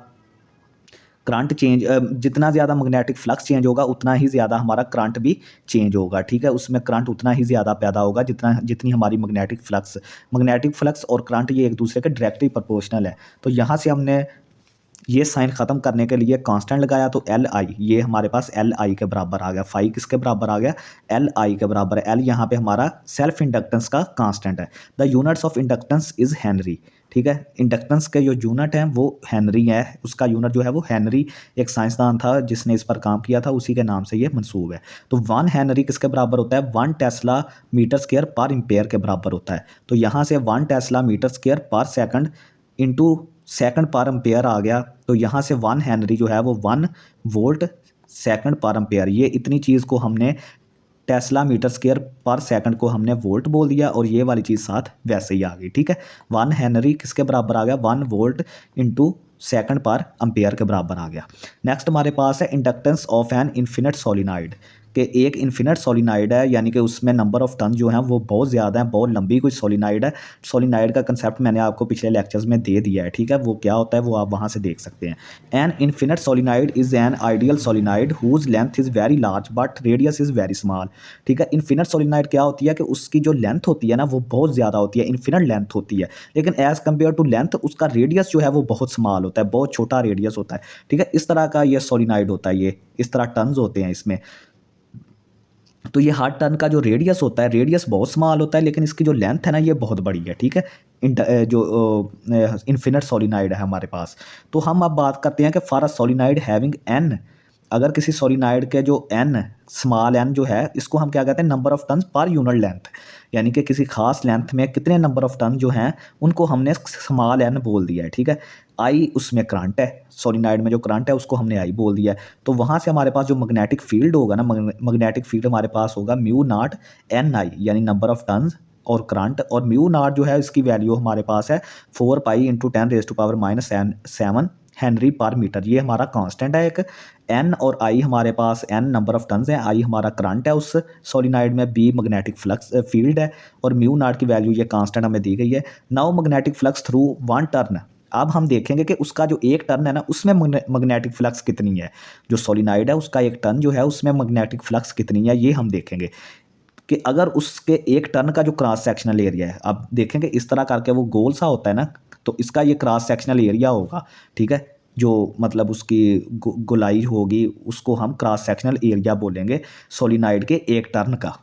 करंट चेंज, जितना ज़्यादा मैग्नेटिक फ्लक्स चेंज होगा उतना ही ज़्यादा हमारा करंट भी चेंज होगा, ठीक है। उसमें करंट उतना ही ज़्यादा पैदा होगा जितनी हमारी मैग्नेटिक फ्लक्स और करंट ये एक दूसरे के डायरेक्टली प्रोपोर्शनल है। तो यहाँ से हमने ये साइन ख़त्म करने के लिए कांस्टेंट लगाया तो एल आई, ये हमारे पास एल आई के बराबर आ गया। फाई किसके बराबर आ गया? एल आई के बराबर है। एल यहाँ पे हमारा सेल्फ इंडक्टेंस का कांस्टेंट है। The units of inductance is Henry. ठीक है, इंडक्टेंस के जो यूनिट हैं वो हेनरी है, उसका यूनिट जो है वो हेनरी, एक साइंसदान था जिसने इस पर काम किया था, उसी के नाम से ये मंसूब है। तो 1 हेनरी किसके बराबर होता है? 1 टेस्ला मीटर स्क्वायर पर एम्पेयर के बराबर होता है। तो यहाँ से 1 टेस्ला मीटर स्क्वायर पर सेकंड इंटू सेकंड पर एम्पेयर आ गया। तो यहाँ से 1 हेनरी जो है वो 1 वोल्ट सेकंड पर एम्पेयर, ये इतनी चीज़ को हमने टेस्ला मीटर स्क्वायर पर सेकंड को हमने वोल्ट बोल दिया, और ये वाली चीज़ साथ वैसे ही आ गई। ठीक है, 1 हेनरी किसके बराबर आ गया? 1 वोल्ट इंटू सेकंड पर एम्पेयर के बराबर आ गया। नेक्स्ट हमारे पास है inductance of N infinite solenoid, कि एक इन्फिनिट सोलिनॉइड है, यानी कि उसमें नंबर ऑफ टर्न जो हैं वो बहुत ज़्यादा हैं, बहुत लंबी कोई सोलिनॉइड है। सोलिनॉइड का कंसेप्ट मैंने आपको पिछले लेक्चर्स में दे दिया है। ठीक है, वो क्या होता है वो आप वहाँ से देख सकते हैं। An infinite solenoid is an ideal solenoid whose length is very large but radius is very small. ठीक है, इन्फिनिट सोलिनॉइड क्या होती है कि उसकी जो लेंथ होती है ना वो बहुत ज़्यादा होती है, इन्फिनिट लेंथ होती है, लेकिन एज़ कम्पेयर टू लेंथ उसका रेडियस जो है वो बहुत स्मॉल होता है, बहुत छोटा रेडियस होता है। ठीक है, इस तरह का ये सोलिनॉइड होता है, ये इस तरह टर्न्स होते हैं इसमें। तो ये हर टर्न का जो रेडियस होता है, रेडियस बहुत स्मॉल होता है, लेकिन इसकी जो लेंथ है ना ये बहुत बड़ी है। ठीक है, जो इन्फिनिट सोलिनॉइड है हमारे पास। तो हम अब बात करते हैं कि for a solenoid having an, अगर किसी सोलिनॉइड के जो एन, स्मॉल एन जो है, इसको हम क्या कहते हैं? Number of turns per unit length, यानी कि किसी खास लेंथ में कितने नंबर ऑफ टर्न जो हैं उनको हमने स्मॉल एन बोल दिया है। ठीक है, आई उसमें करंट है, सोलिनॉइड में जो करंट है उसको हमने आई बोल दिया है। तो वहाँ से हमारे पास जो मैग्नेटिक फील्ड होगा ना, मैग्नेटिक फील्ड हमारे पास होगा म्यू नॉट एन आई, यानी नंबर ऑफ टर्न्स और करंट, और म्यू नॉट जो है इसकी वैल्यू हमारे पास है 4 पाई इंटू 10⁻⁻⁷ हेनरी पर मीटर। ये हमारा कांस्टेंट है एक। एन और आई हमारे पास, एन नंबर ऑफ टर्न्स है, आई हमारा करंट है उस सोलिनॉइड में, बी मैग्नेटिक फ्लक्स फील्ड है, और म्यू नॉट की वैल्यू ये कांस्टेंट हमें दी गई है। Now magnetic flux through 1 turn, अब हम देखेंगे कि उसका जो एक टर्न है ना उसमें मैग्नेटिक फ्लक्स कितनी है। जो सोलिनॉइड है उसका एक टर्न जो है उसमें मैग्नेटिक फ्लक्स कितनी है, ये हम देखेंगे कि अगर उसके एक टर्न का जो क्रॉस सेक्शनल एरिया है, अब देखेंगे इस तरह करके वो गोल सा होता है ना, तो इसका ये क्रॉस सेक्शनल एरिया होगा। ठीक है, जो मतलब उसकी गोलाई होगी उसको हम क्रॉस सेक्शनल एरिया बोलेंगे सोलिनॉइड के एक टर्न का।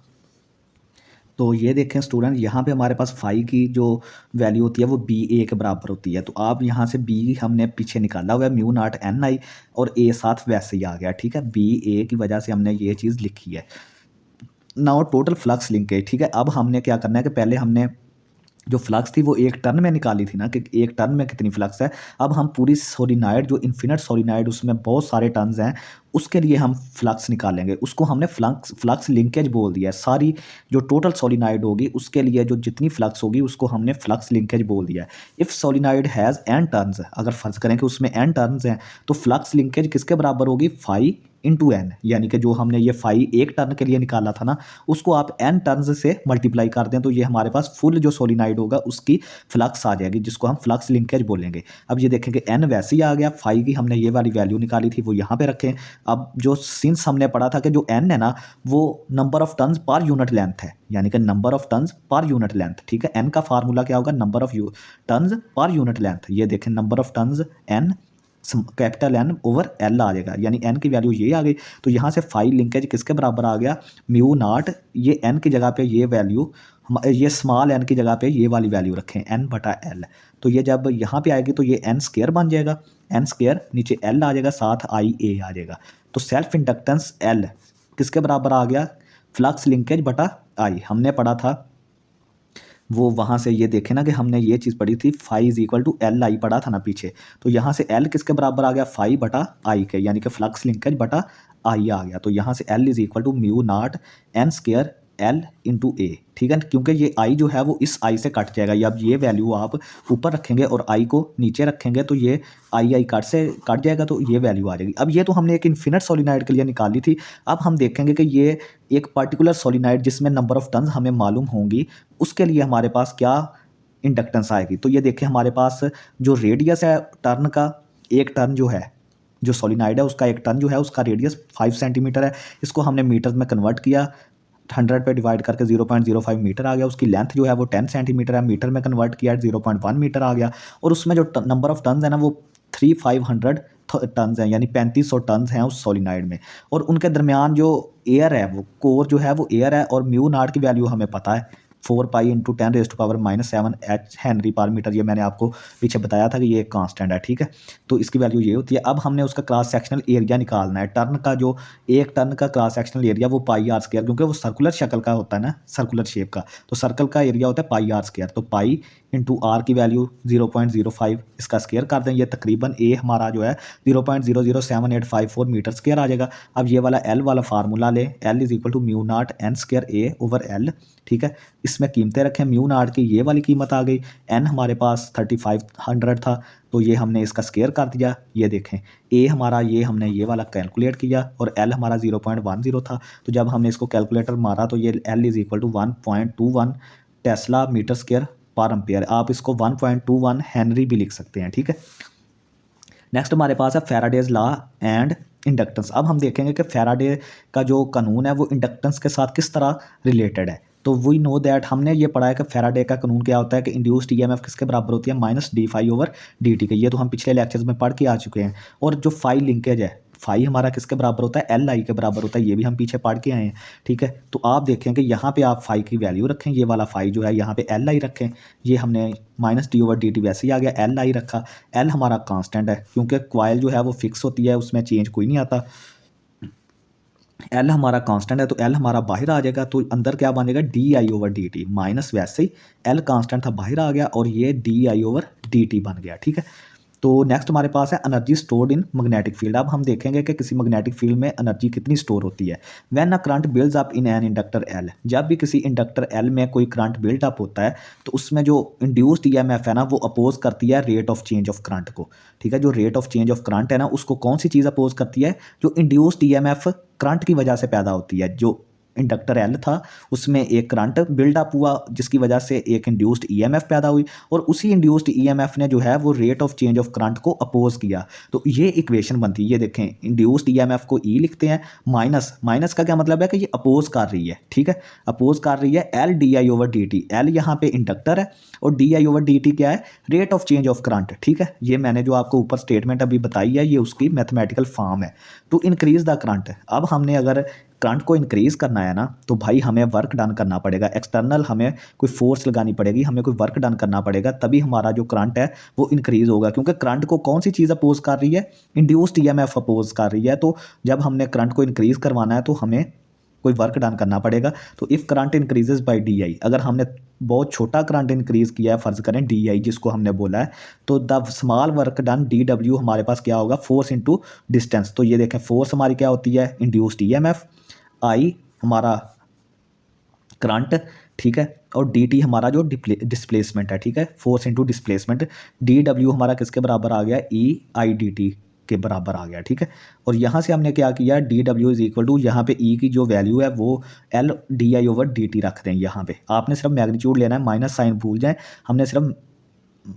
तो ये देखें स्टूडेंट, यहाँ पे हमारे पास फाई की जो वैल्यू होती है वो बी ए के बराबर होती है। तो आप यहाँ से बी हमने पीछे निकाला हुआ है, म्यू नॉट एन आई, और ए साथ वैसे ही आ गया। ठीक है, बी ए की वजह से हमने ये चीज़ लिखी है। Now total flux linkage. ठीक है, अब हमने क्या करना है कि पहले हमने जो फ्लक्स थी वो एक टर्न में निकाली थी ना, कि एक टर्न में कितनी फ्लक्स है। अब हम पूरी सोलिनॉइड, जो इन्फिनिट सोलिनॉइड उसमें बहुत सारे टर्न्स हैं, उसके लिए हम फ्लक्स निकालेंगे। उसको हमने फ्लक्स लिंकेज बोल दिया है। सारी जो टोटल सोलिनॉइड होगी उसके लिए जो जितनी फ्लक्स होगी उसको हमने फ्लक्स लिंकेज बोल दिया है। If solenoid has an turns, अगर फर्ज करें कि उसमें एन टर्न्स हैं, तो फ्लक्स लिंकेज किसके बराबर होगी? फाई इंटू एन, यानी कि जो हमने ये फाई एक टर्न के लिए निकाला था ना, उसको आप एन टर्न्स से मल्टीप्लाई कर दें तो ये हमारे पास फुल जो सोलिनॉइड होगा उसकी फ्लक्स आ जाएगी, जिसको हम फ्लक्स लिंकेज बोलेंगे। अब ये देखेंगे एन वैसे ही आ गया, फाई की हमने ये वाली वैल्यू निकाली थी वो यहाँ पे रखें। अब जो सिंस हमने पढ़ा था कि जो एन है ना वो number of turns per unit length है, यानी कि number of turns per unit length. ठीक है, एन का फार्मूला क्या होगा? Number of turns per unit length. ये देखें, number of turns N, capital N over L आ जाएगा, यानी एन की वैल्यू ये आ गई। तो यहाँ से फाई लिंकेज किसके बराबर आ गया? म्यू नॉट, ये एन की जगह पे ये वैल्यू, ये स्मॉल एन की जगह पे ये वाली वैल्यू रखें, एन बटा एल। तो ये जब यहाँ पे आएगी तो ये एन स्क्वायर बन जाएगा, एन स्क्वायर नीचे एल आ जाएगा, साथ आई ए आ जाएगा। तो सेल्फ इंडक्टेंस एल किसके बराबर आ गया? फ्लक्स लिंकेज बटा आई। हमने पढ़ा था वो, वहाँ से ये देखें ना कि हमने ये चीज़ पढ़ी थी, phi is equal to L I पढ़ा था ना पीछे। तो यहाँ से एल किसके बराबर आ गया? फाई बटा आई के, यानी कि फ्लक्स लिंकेज बटा आई आ गया। तो यहाँ से L is equal to mu naught N square L into A. ठीक है, क्योंकि ये आई जो है वो इस आई से कट जाएगा। ये अब ये वैल्यू आप ऊपर रखेंगे और आई को नीचे रखेंगे तो ये आई कट से कट जाएगा, तो ये वैल्यू आ जाएगी। अब ये तो हमने एक इन्फिनिट सोलिनॉइड के लिए निकाली थी। अब हम देखेंगे कि ये एक पर्टिकुलर सोलिनॉइड जिसमें नंबर ऑफ टर्न्स हमें मालूम होंगी, उसके लिए हमारे पास क्या इंडक्टेंस आएगी। तो ये देखें, हमारे पास जो रेडियस है टर्न का, एक टर्न जो है, जो सोलिनॉइड है उसका एक टर्न जो है उसका रेडियस 5 सेंटीमीटर है। इसको हमने मीटर में कन्वर्ट किया, 100 पे डिवाइड करके 0.05 मीटर आ गया। उसकी लेंथ जो है वो 10 सेंटीमीटर है, मीटर में कन्वर्ट किया 0.1 मीटर आ गया। और उसमें जो नंबर ऑफ टर्न्स है ना वो 3500 टन हैं, यानी 3500 टन हैं उस सोलिनॉइड में, और उनके दरमियान जो एयर है, वो कोर जो है वो एयर है, और म्यू नॉट की वैल्यू हमें पता है 4 पाई इंटू 10⁻⁻7 एच हेनरी पर मीटर। ये मैंने आपको पीछे बताया था कि ये एक कांस्टेंट है, ठीक है। तो इसकी वैल्यू ये होती है। अब हमने उसका क्रॉस सेक्शनल एरिया निकालना है। टर्न का जो एक टर्न का क्रॉस सेक्शनल एरिया वो पाई आर स्क्वायर, क्योंकि वो सर्कुलर शक्ल का होता है ना, सर्कुलर शेप का, तो सर्कल का एरिया होता है पाई आर स्क्वायर। तो पाई इंटू आर की वैल्यू 0.05, इसका स्क्वायर कर दें, ये तकरीबन ए हमारा जो है 0.007854 मीटर स्क्वायर आ जाएगा। अब ये वाला एल वाला फार्मूला लें, L is equal to mu naught N square A over L, ठीक है। इसमें कीमतें रखें, म्यू नॉट की ये वाली कीमत आ गई, एन हमारे पास 3500 था, तो ये हमने इसका स्क्वायर कर दिया। ये देखें ए हमारा, ये हमने ये वाला कैलकुलेट किया, और एल हमारा 0.10 था। तो जब हमने इसको कैलकुलेटर मारा तो ये L is equal to 1.21 tesla metre square पर एम्पेयर। आप इसको 1.21 हेनरी भी लिख सकते हैं, ठीक है। नेक्स्ट हमारे पास है फैराडेज लॉ एंड इंडक्टेंस। अब हम देखेंगे कि फैराडे का जो कानून है वो इंडक्टेंस के साथ किस तरह रिलेटेड है। तो वी नो दैट, हमने ये पढ़ा है कि फैराडे का कानून क्या होता है कि इंड्यूस्ड ईएमएफ किसके बराबर होती है, -d∅/dt के। ये तो हम पिछले लेक्चर्स में पढ़ के आ चुके हैं। और जो फाई लिंकेज है, फाई हमारा किसके बराबर होता है, LI के बराबर होता है, ये भी हम पीछे पढ़ के आए हैं, ठीक है। तो आप देखें कि यहाँ पे आप फाई की वैल्यू रखें, ये वाला फाई जो है यहाँ पे LI रखें, ये हमने -d/dt वैसे ही आ गया, LI रखा। L हमारा कांस्टेंट है, क्योंकि कॉइल जो है वो फिक्स होती है, उसमें चेंज कोई नहीं आता। L हमारा कांस्टेंट है, तो L हमारा बाहर आ जाएगा, तो अंदर क्या बन जाएगा, di/dt माइनस, वैसे ही L कांस्टेंट था बाहर आ गया, और ये di/dt बन गया, ठीक है। तो नेक्स्ट हमारे पास है energy stored in magnetic field. अब हम देखेंगे कि किसी मैग्नेटिक फील्ड में एनर्जी कितनी स्टोर होती है। When a current builds up in an inductor L, जब भी किसी इंडक्टर एल में कोई करंट बिल्ड अप होता है, तो उसमें जो इंड्यूस्ड ईएमएफ है ना, वो अपोज करती है rate of change of current को, ठीक है। जो rate of change of current है ना, उसको कौन सी चीज़ अपोज करती है, जो इंड्यूस्ड ईएमएफ करंट की वजह से पैदा होती है। जो इंडक्टर एल था उसमें एक करंट बिल्डअप हुआ, जिसकी वजह से एक इंड्यूस्ड ईएमएफ पैदा हुई, और उसी इंड्यूस्ड ईएमएफ ने जो है वो rate of change of current को अपोज किया। तो ये इक्वेशन बनती है, ये देखें, इंड्यूस्ड ईएमएफ को ई लिखते हैं, माइनस, माइनस का क्या मतलब है कि ये अपोज कर रही है, ठीक है, अपोज कर रही है L/di/dt। एल यहाँ पे इंडक्टर है, और di/dt क्या है, rate of change of current, ठीक है। ये मैंने जो आपको ऊपर स्टेटमेंट अभी बताई है, ये उसकी मैथमेटिकल फॉर्म है। टू इंक्रीज द करंट, अब हमने अगर करंट को इंक्रीज़ करना है ना, तो भाई हमें वर्क डन करना पड़ेगा, एक्सटर्नल हमें कोई फोर्स लगानी पड़ेगी, हमें कोई वर्क डन करना पड़ेगा, तभी हमारा जो करंट है वो इंक्रीज़ होगा। क्योंकि करंट को कौन सी चीज़ अपोज कर रही है, इंड्यूस्ड ईएमएफ अपोज कर रही है। तो जब हमने करंट को इंक्रीज़ करवाना है तो हमें कोई वर्क डन करना पड़ेगा। तो if current increases by D, अगर हमने बहुत छोटा करंट इंक्रीज़ किया है, फ़र्ज़ करें डी जिसको हमने बोला है, तो the small work done DW हमारे पास क्या होगा, फोर्स इंटू डिस्टेंस। तो ये देखें, फोर्स हमारी क्या होती है, इंड्यूस्ड ईएमएफ, आई हमारा करंट, ठीक है, और dt हमारा जो डिस्प्लेसमेंट है, ठीक है, फोर्स इंटू डिस्प्लेसमेंट। dw हमारा किसके बराबर आ गया, EIdt के बराबर आ गया, ठीक है। और यहाँ से हमने क्या किया, dw इज इक्वल टू, यहाँ पे E की जो वैल्यू है वो L/di/dt रख दें। यहाँ पे आपने सिर्फ मैग्नीट्यूड लेना है, माइनस साइन भूल जाएं, हमने सिर्फ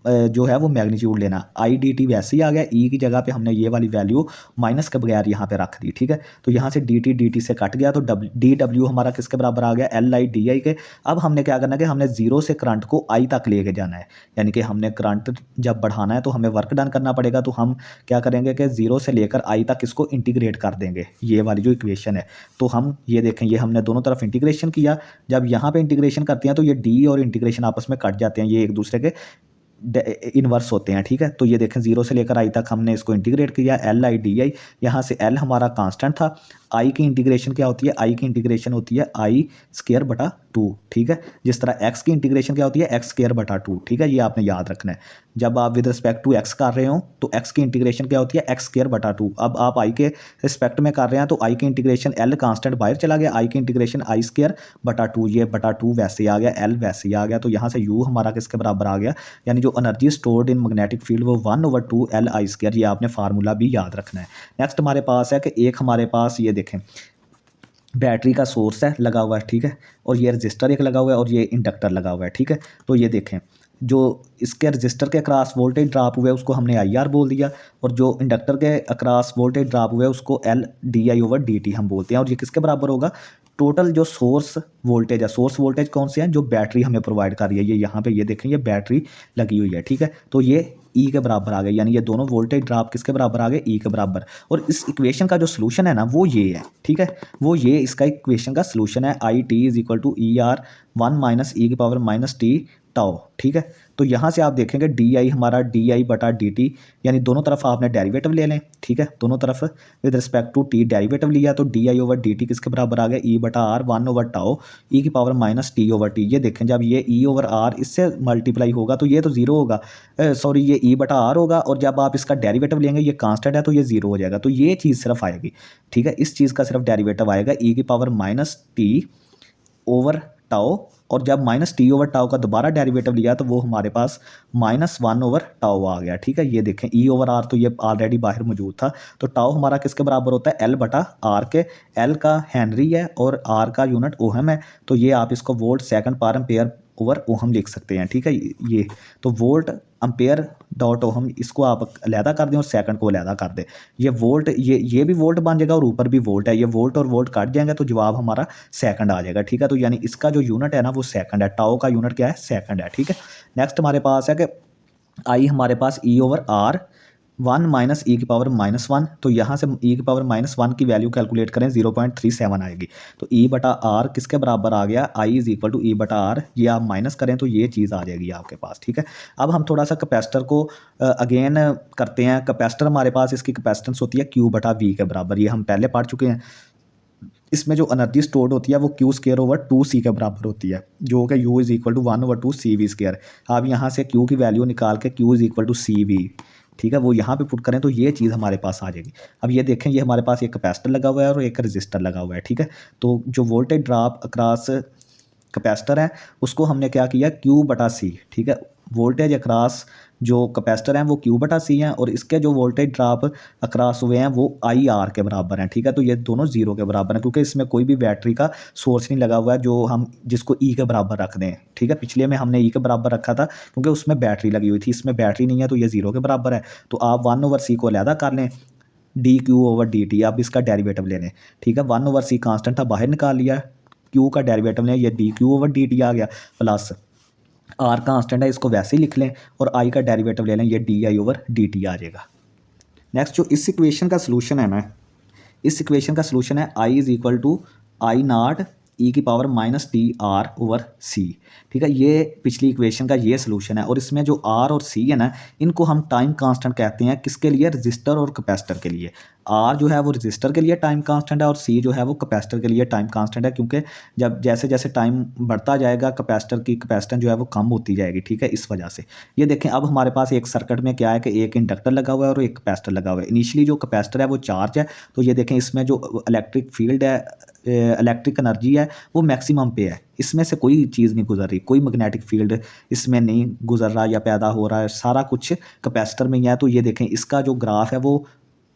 जो है वो मैग्नीट्यूड लेना। IDT वैसे ही आ गया, E की जगह पे हमने ये वाली वैल्यू माइनस के बगैर यहाँ पे रख दी, ठीक है। तो यहाँ से dt से कट गया, तो dw हमारा किसके बराबर आ गया, LI/di के। अब हमने क्या करना है कि हमने जीरो से करंट को I तक लेके जाना है, यानी कि हमने करंट जब बढ़ाना है तो हमें वर्क डन करना पड़ेगा। तो हम क्या करेंगे कि जीरो से लेकर I तक इसको इंटीग्रेट कर देंगे, ये वाली जो इक्वेशन है। तो हम ये देखें, ये हमने दोनों तरफ इंटीग्रेशन किया। जब यहाँ पे इंटीग्रेशन करते हैं तो ये D और इंटीग्रेशन आपस में कट जाते हैं, ये एक दूसरे के इन्वर्स होते हैं, ठीक है। तो ये देखें, जीरो से लेकर I तक हमने इसको इंटीग्रेट किया, LI/di। यहाँ से L हमारा कांस्टेंट था, I की इंटीग्रेशन क्या होती है, I की इंटीग्रेशन होती है I²/2, ठीक है। जिस तरह X की इंटीग्रेशन क्या होती है, X²/2, ठीक है। ये आपने याद रखना है, जब आप विद रिस्पेक्ट टू X कर रहे हो तो X की इंटीग्रेशन क्या होती है, X²/2। अब आप I के रिस्पेक्ट में कर रहे हैं तो I की इंटीग्रेशन, L कांस्टेंट बाहर चला गया, I की इंटीग्रेशन I²/2, ये /2 वैसे आ गया, L वैसे ही आ गया। तो यहाँ से U हमारा किसके बराबर आ गया, यानी जो energy stored in magnetic field वो 1/2 LI²। ये आपने फार्मूला भी याद रखना है। नेक्स्ट हमारे पास है कि एक हमारे पास ये देखें, बैटरी का सोर्स है लगा हुआ है, ठीक है, और ये रजिस्टर एक लगा हुआ है, और ये इंडक्टर लगा हुआ है, ठीक है। तो ये देखें, जो इसके रजिस्टर के अक्रॉस वोल्टेज ड्रॉप हुआ है उसको हमने IR बोल दिया, और जो इंडक्टर के अक्रॉस वोल्टेज ड्रॉप हुआ है उसको L/di/dt हम बोलते हैं। और ये किसके बराबर होगा, टोटल जो सोर्स वोल्टेज है, सोर्स वोल्टेज कौन से हैं, जो बैटरी हमें प्रोवाइड कर रही है, ये यहाँ पे ये देखें, ये बैटरी लगी हुई है, ठीक है। तो ये ई के बराबर आ गए, यानी ये दोनों वोल्टेज ड्रॉप किसके बराबर आ गए, ई के बराबर। और इस इक्वेशन का जो सोल्यूशन है ना वो ये है, ठीक है, वो ये इसका इक्वेशन का सोल्यूशन है, I T is equal to E R 1 minus E की पावर माइनस टी टाउ, ठीक है। तो यहाँ से आप देखेंगे डी आई हमारा डी आई बटा डी टी, यानी दोनों तरफ आपने डेरिवेटिव ले लें, ठीक है, दोनों तरफ with respect to T derivative लिया, तो D I over D T किसके बराबर आ गया, ई बटा आर 1 ओवर टाओ ई की power minus T over T. ये देखें जब ये ई ओवर आर इससे मल्टीप्लाई होगा तो ये तो जीरो होगा, सॉरी ये ई बटा आर होगा, और जब आप इसका डेरिवेटिव लेंगे ये कांस्टेंट है तो ये जीरो हो जाएगा, तो ये चीज़ सिर्फ आएगी, ठीक है, इस चीज़ का सिर्फ डेरिवेटिव आएगा ई की power minus T over tau, और जब माइनस टी ओवर टाओ का दोबारा डेरिवेटिव लिया तो वो हमारे पास माइनस 1 ओवर टाओ आ गया, ठीक है। ये देखें ई ओवर आर तो ये ऑलरेडी बाहर मौजूद था, तो टाओ हमारा किसके बराबर होता है, एल बटा आर के, एल का हेनरी है और आर का यूनिट ओहम है, तो ये आप इसको वोल्ट सेकंड पर एम्पेयर ओवर ओहम लिख सकते हैं, ठीक है। ये तो वोल्ट एम्पेयर डॉट ओहम इसको आप अलहदा कर दें और सेकंड को अलहदा कर दें, ये वोल्ट ये भी वोल्ट बन जाएगा और ऊपर भी वोल्ट है, ये वोल्ट और वोल्ट काट जाएंगे तो जवाब हमारा सेकंड आ जाएगा, ठीक है। तो यानी इसका जो यूनिट है ना वो सेकंड है, टाओ का यूनिट क्या है, सेकंड है, ठीक है। नेक्स्ट हमारे पास है कि आई हमारे पास ई ओवर आर 1 माइनस ई की पावर माइनस 1, तो यहाँ से ई की पावर माइनस 1 की वैल्यू कैलकुलेट करें 0.37 आएगी, तो ई बटा आर किसके बराबर आ गया, आई इज इक्वल टू ई बटा आर, ये आप माइनस करें तो ये चीज़ आ जाएगी आपके पास, ठीक है। अब हम थोड़ा सा कैपेसिटर को अगेन करते हैं। कैपेसिटर हमारे पास इसकी कैपेसिटेंस होती है क्यू बटा वी के बराबर, ये हम पहले पढ़ चुके हैं। इसमें जो एनर्जी स्टोर्ड होती है वो क्यू स्केयर ओवर 2 सी के बराबर होती है, जो कि यू इज़ इक्वल टू 1 ओवर 2 सी वी स्केयर। आप यहाँ से क्यू की वैल्यू निकाल के Q is equal to C V, ठीक है, वो यहाँ पे पुट करें तो ये चीज़ हमारे पास आ जाएगी। अब ये देखें ये हमारे पास एक कैपेसिटर लगा हुआ है और एक रजिस्टर लगा हुआ है, ठीक है। तो जो वोल्टेज ड्रॉप अक्रॉस कैपेसिटर है उसको हमने क्या किया, क्यू बटा सी, ठीक है, वोल्टेज अक्रॉस जो कैपेसिटर हैं वो क्यू बटा सी हैं, और इसके जो वोल्टेज ड्रॉप अक्रॉस हुए हैं वो आई आर के बराबर हैं, ठीक है। तो ये दोनों जीरो के बराबर हैं क्योंकि इसमें कोई भी बैटरी का सोर्स नहीं लगा हुआ है जो हम जिसको ई के बराबर रख दें, ठीक है। पिछले में हमने ई के बराबर रखा था क्योंकि उसमें बैटरी लगी हुई थी, इसमें बैटरी नहीं है तो ये जीरो के बराबर है। तो आप 1 ओवर सी को अलहदा कर लें, D Q over D T, आप इसका डेरिवेटिव ले लें, ठीक है। 1 ओवर सी कांस्टेंट था बाहर निकाल लिया, क्यू का डेरिवेटिव लें, ये D Q over D T आ गया, प्लस आर कांस्टेंट है इसको वैसे ही लिख लें और आई का डेरिवेटिव ले लें, ये D I over D T आ जाएगा। नेक्स्ट जो इस इक्वेशन का सलूशन है ना, इस इक्वेशन का सलूशन है I is equal to I naught E की power minus T R over C, ठीक है। ये पिछली इक्वेशन का ये सलूशन है, और इसमें जो आर और सी है ना इनको हम टाइम कांस्टेंट कहते हैं, किसके लिए, रजिस्टर और कैपेसिटर के लिए। आर जो है वो रजिस्टर के लिए टाइम कांस्टेंट है और सी जो है वो कैपेसिटर के लिए टाइम कांस्टेंट है, क्योंकि जब जैसे जैसे टाइम बढ़ता जाएगा कैपेसिटर की कैपेसिटेंस जो है वो कम होती जाएगी, ठीक है, इस वजह से। ये देखें अब हमारे पास एक सर्किट में क्या है कि एक इंडक्टर लगा हुआ है और एक कैपेसिटर लगा हुआ है। इनिशियली जो कैपेसिटर है वो चार्ज है, तो ये देखें इसमें जो इलेक्ट्रिक फील्ड है, इलेक्ट्रिक एनर्जी है वो मैक्सिमम पे है, इसमें से कोई चीज़ नहीं गुजर रही, कोई मैग्नेटिक फील्ड इसमें नहीं गुजर रहा या पैदा हो रहा है, सारा कुछ कैपेसिटर में ही है। तो ये देखें इसका जो ग्राफ है वो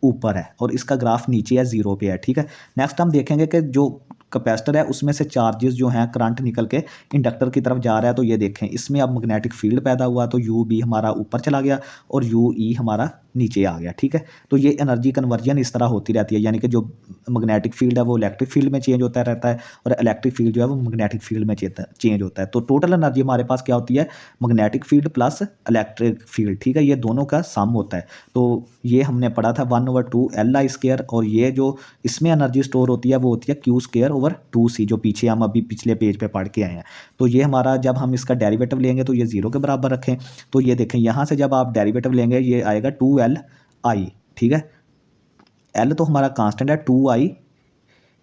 ऊपर है और इसका ग्राफ नीचे है, जीरो पे है, ठीक है। नेक्स्ट हम देखेंगे कि जो कैपेसिटर है उसमें से चार्जेस जो हैं करंट निकल के इंडक्टर की तरफ जा रहा है, तो ये देखें इसमें अब मैग्नेटिक फील्ड पैदा हुआ, तो यू बी हमारा ऊपर चला गया और यू ई हमारा नीचे आ गया, ठीक है। तो ये एनर्जी कन्वर्जन इस तरह होती रहती है, यानी कि जो मैग्नेटिक फील्ड है वो इलेक्ट्रिक फील्ड में चेंज होता रहता है और इलेक्ट्रिक फील्ड जो है वो मैग्नेटिक फील्ड में चेंज होता है। तो टोटल एनर्जी हमारे पास क्या होती है, magnetic field plus electric field, ठीक है, ये दोनों का सम होता है। तो ये हमने पढ़ा था 1 ओवर 2 एल आई स्केयर, और ये जो इसमें एनर्जी स्टोर होती है वो होती है क्यू स्केयर ओवर 2 सी, जो पीछे हम अभी पिछले पेज पे पढ़ के आए हैं। तो ये हमारा जब हम इसका डेरिवेटिव लेंगे तो ये जीरो के बराबर रखें, तो ये देखें यहाँ से जब आप डेरिवेटिव लेंगे ये आएगा 2 एल आई, ठीक है। एल तो हमारा कांस्टेंट है 2 I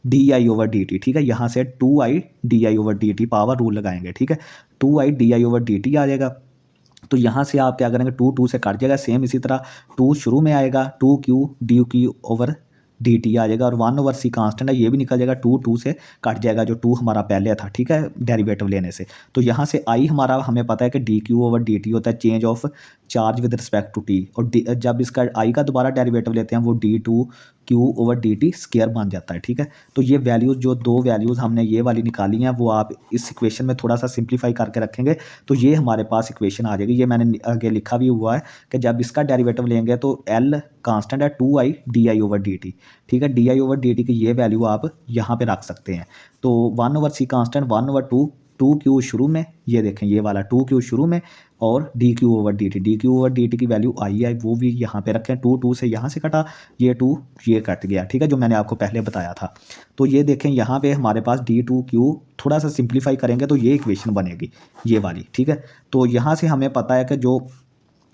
D I over D T, ठीक है, यहाँ से 2 I D I over D T power rule लगाएंगे, ठीक है, 2 I D I over D T आ जाएगा। तो यहाँ से आप क्या करेंगे, 2 से कट जाएगा, सेम इसी तरह 2 शुरू में आएगा, 2 Q D Q over D T आ जाएगा, और 1 ओवर सी कांस्टेंट है ये भी निकल जाएगा, 2 से कट जाएगा जो 2 हमारा पहले था, ठीक है, डेरिवेटिव लेने से। तो यहाँ से आई हमारा हमें पता है कि D Q over D T होता है change of charge with respect to T, और जब इसका आई का दोबारा डेरिवेटिव लेते हैं वो D two Q over D T square बन जाता है, ठीक है। तो ये वैल्यूज़ जो दो वैल्यूज़ हमने ये वाली निकाली हैं वो आप इस इक्वेशन में थोड़ा सा सिंप्लीफाई करके रखेंगे तो ये हमारे पास इक्वेशन आ जाएगी। ये मैंने आगे लिखा भी हुआ है कि जब इसका डेरिवेटिव लेंगे तो एल कांस्टेंट है 2 I D I over D T, ठीक है, D I over D T की ये वैल्यू आप यहाँ पे रख सकते हैं। तो 1 ओवर सी कांस्टेंट 1 ओवर 2 क्यू शुरू में, ये देखें ये वाला 2 क्यू शुरू में, और D Q over D T, D Q over D T की वैल्यू आई है वो भी यहाँ पे रखें, टू टू से यहाँ से कटा, ये टू ये कट गया, ठीक है, जो मैंने आपको पहले बताया था। तो ये देखें यहाँ पे हमारे पास डी टू क्यू, थोड़ा सा सिंप्लीफाई करेंगे तो ये इक्वेशन बनेगी ये वाली, ठीक है। तो यहाँ से हमें पता है कि जो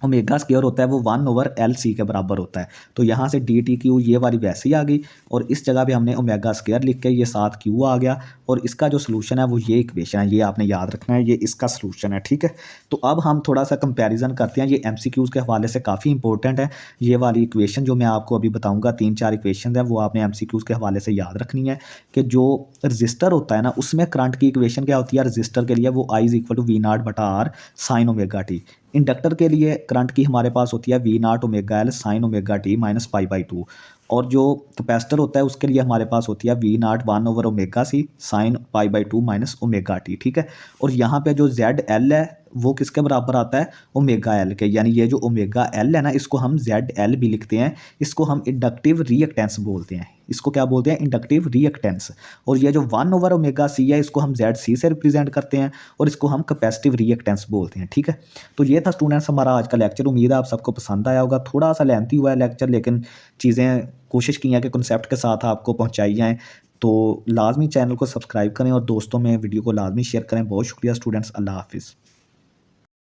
ओमेगा स्क्वायर होता है वो 1/LC के बराबर होता है। तो यहाँ से डी टी क्यू ये वाली वैसे ही आ गई, और इस जगह पे हमने ओमेगा स्क्वायर लिख के ये साथ क्यू आ गया, और इसका जो सोल्यूशन है वो ये इक्वेशन है, ये आपने याद रखना है, ये इसका सोल्यूशन है, ठीक है। तो अब हम थोड़ा सा कंपैरिजन करते हैं, ये एमसीक्यूज़ के हवाले से काफ़ी इंपॉर्टेंट है। ये वाली इक्वेशन जो मैं आपको अभी बताऊँगा 3-4 इक्वेशन है, वो आपने एमसीक्यूज़ के हवाले से याद रखनी है कि जो रजिस्टर होता है ना उसमें करंट की इक्वेशन क्या होती है रजिस्टर के लिए, वो I = V0/R sin omega T. Inductor के लिए करंट की हमारे पास होती है V0 ω L sin ω t -π/2, और जो कैपेसिटर होता है उसके लिए हमारे पास होती है V0 1/ωc sin π/2 -ωt, ठीक है। और यहाँ पे जो ZL है वो किसके बराबर आता है, ओमेगा एल के, यानी ये जो ओमेगा एल है ना इसको हम ZL भी लिखते हैं, इसको हम इंडक्टिव रिएक्टेंस बोलते हैं, इसको क्या बोलते हैं, इंडक्टिव रिएक्टेंस। और ये जो 1/ωc है इसको हम ZC से रिप्रेजेंट करते हैं, और इसको हम कैपेसिटिव रिएक्टेंस बोलते हैं, ठीक है। तो ये था स्टूडेंट्स हमारा आज का लेक्चर, उम्मीद है आप सबको पसंद आया होगा। थोड़ा सा लेंथी हुआ है लेक्चर, लेकिन चीज़ें कोशिश की हैं कि कॉन्सेप्ट के साथ आपको पहुंचाई जाएँ। तो लाजमी चैनल को सब्सक्राइब करें और दोस्तों में वीडियो को लाजमी शेयर करें। बहुत शुक्रिया स्टूडेंट्स, अल्लाह हाफिज़।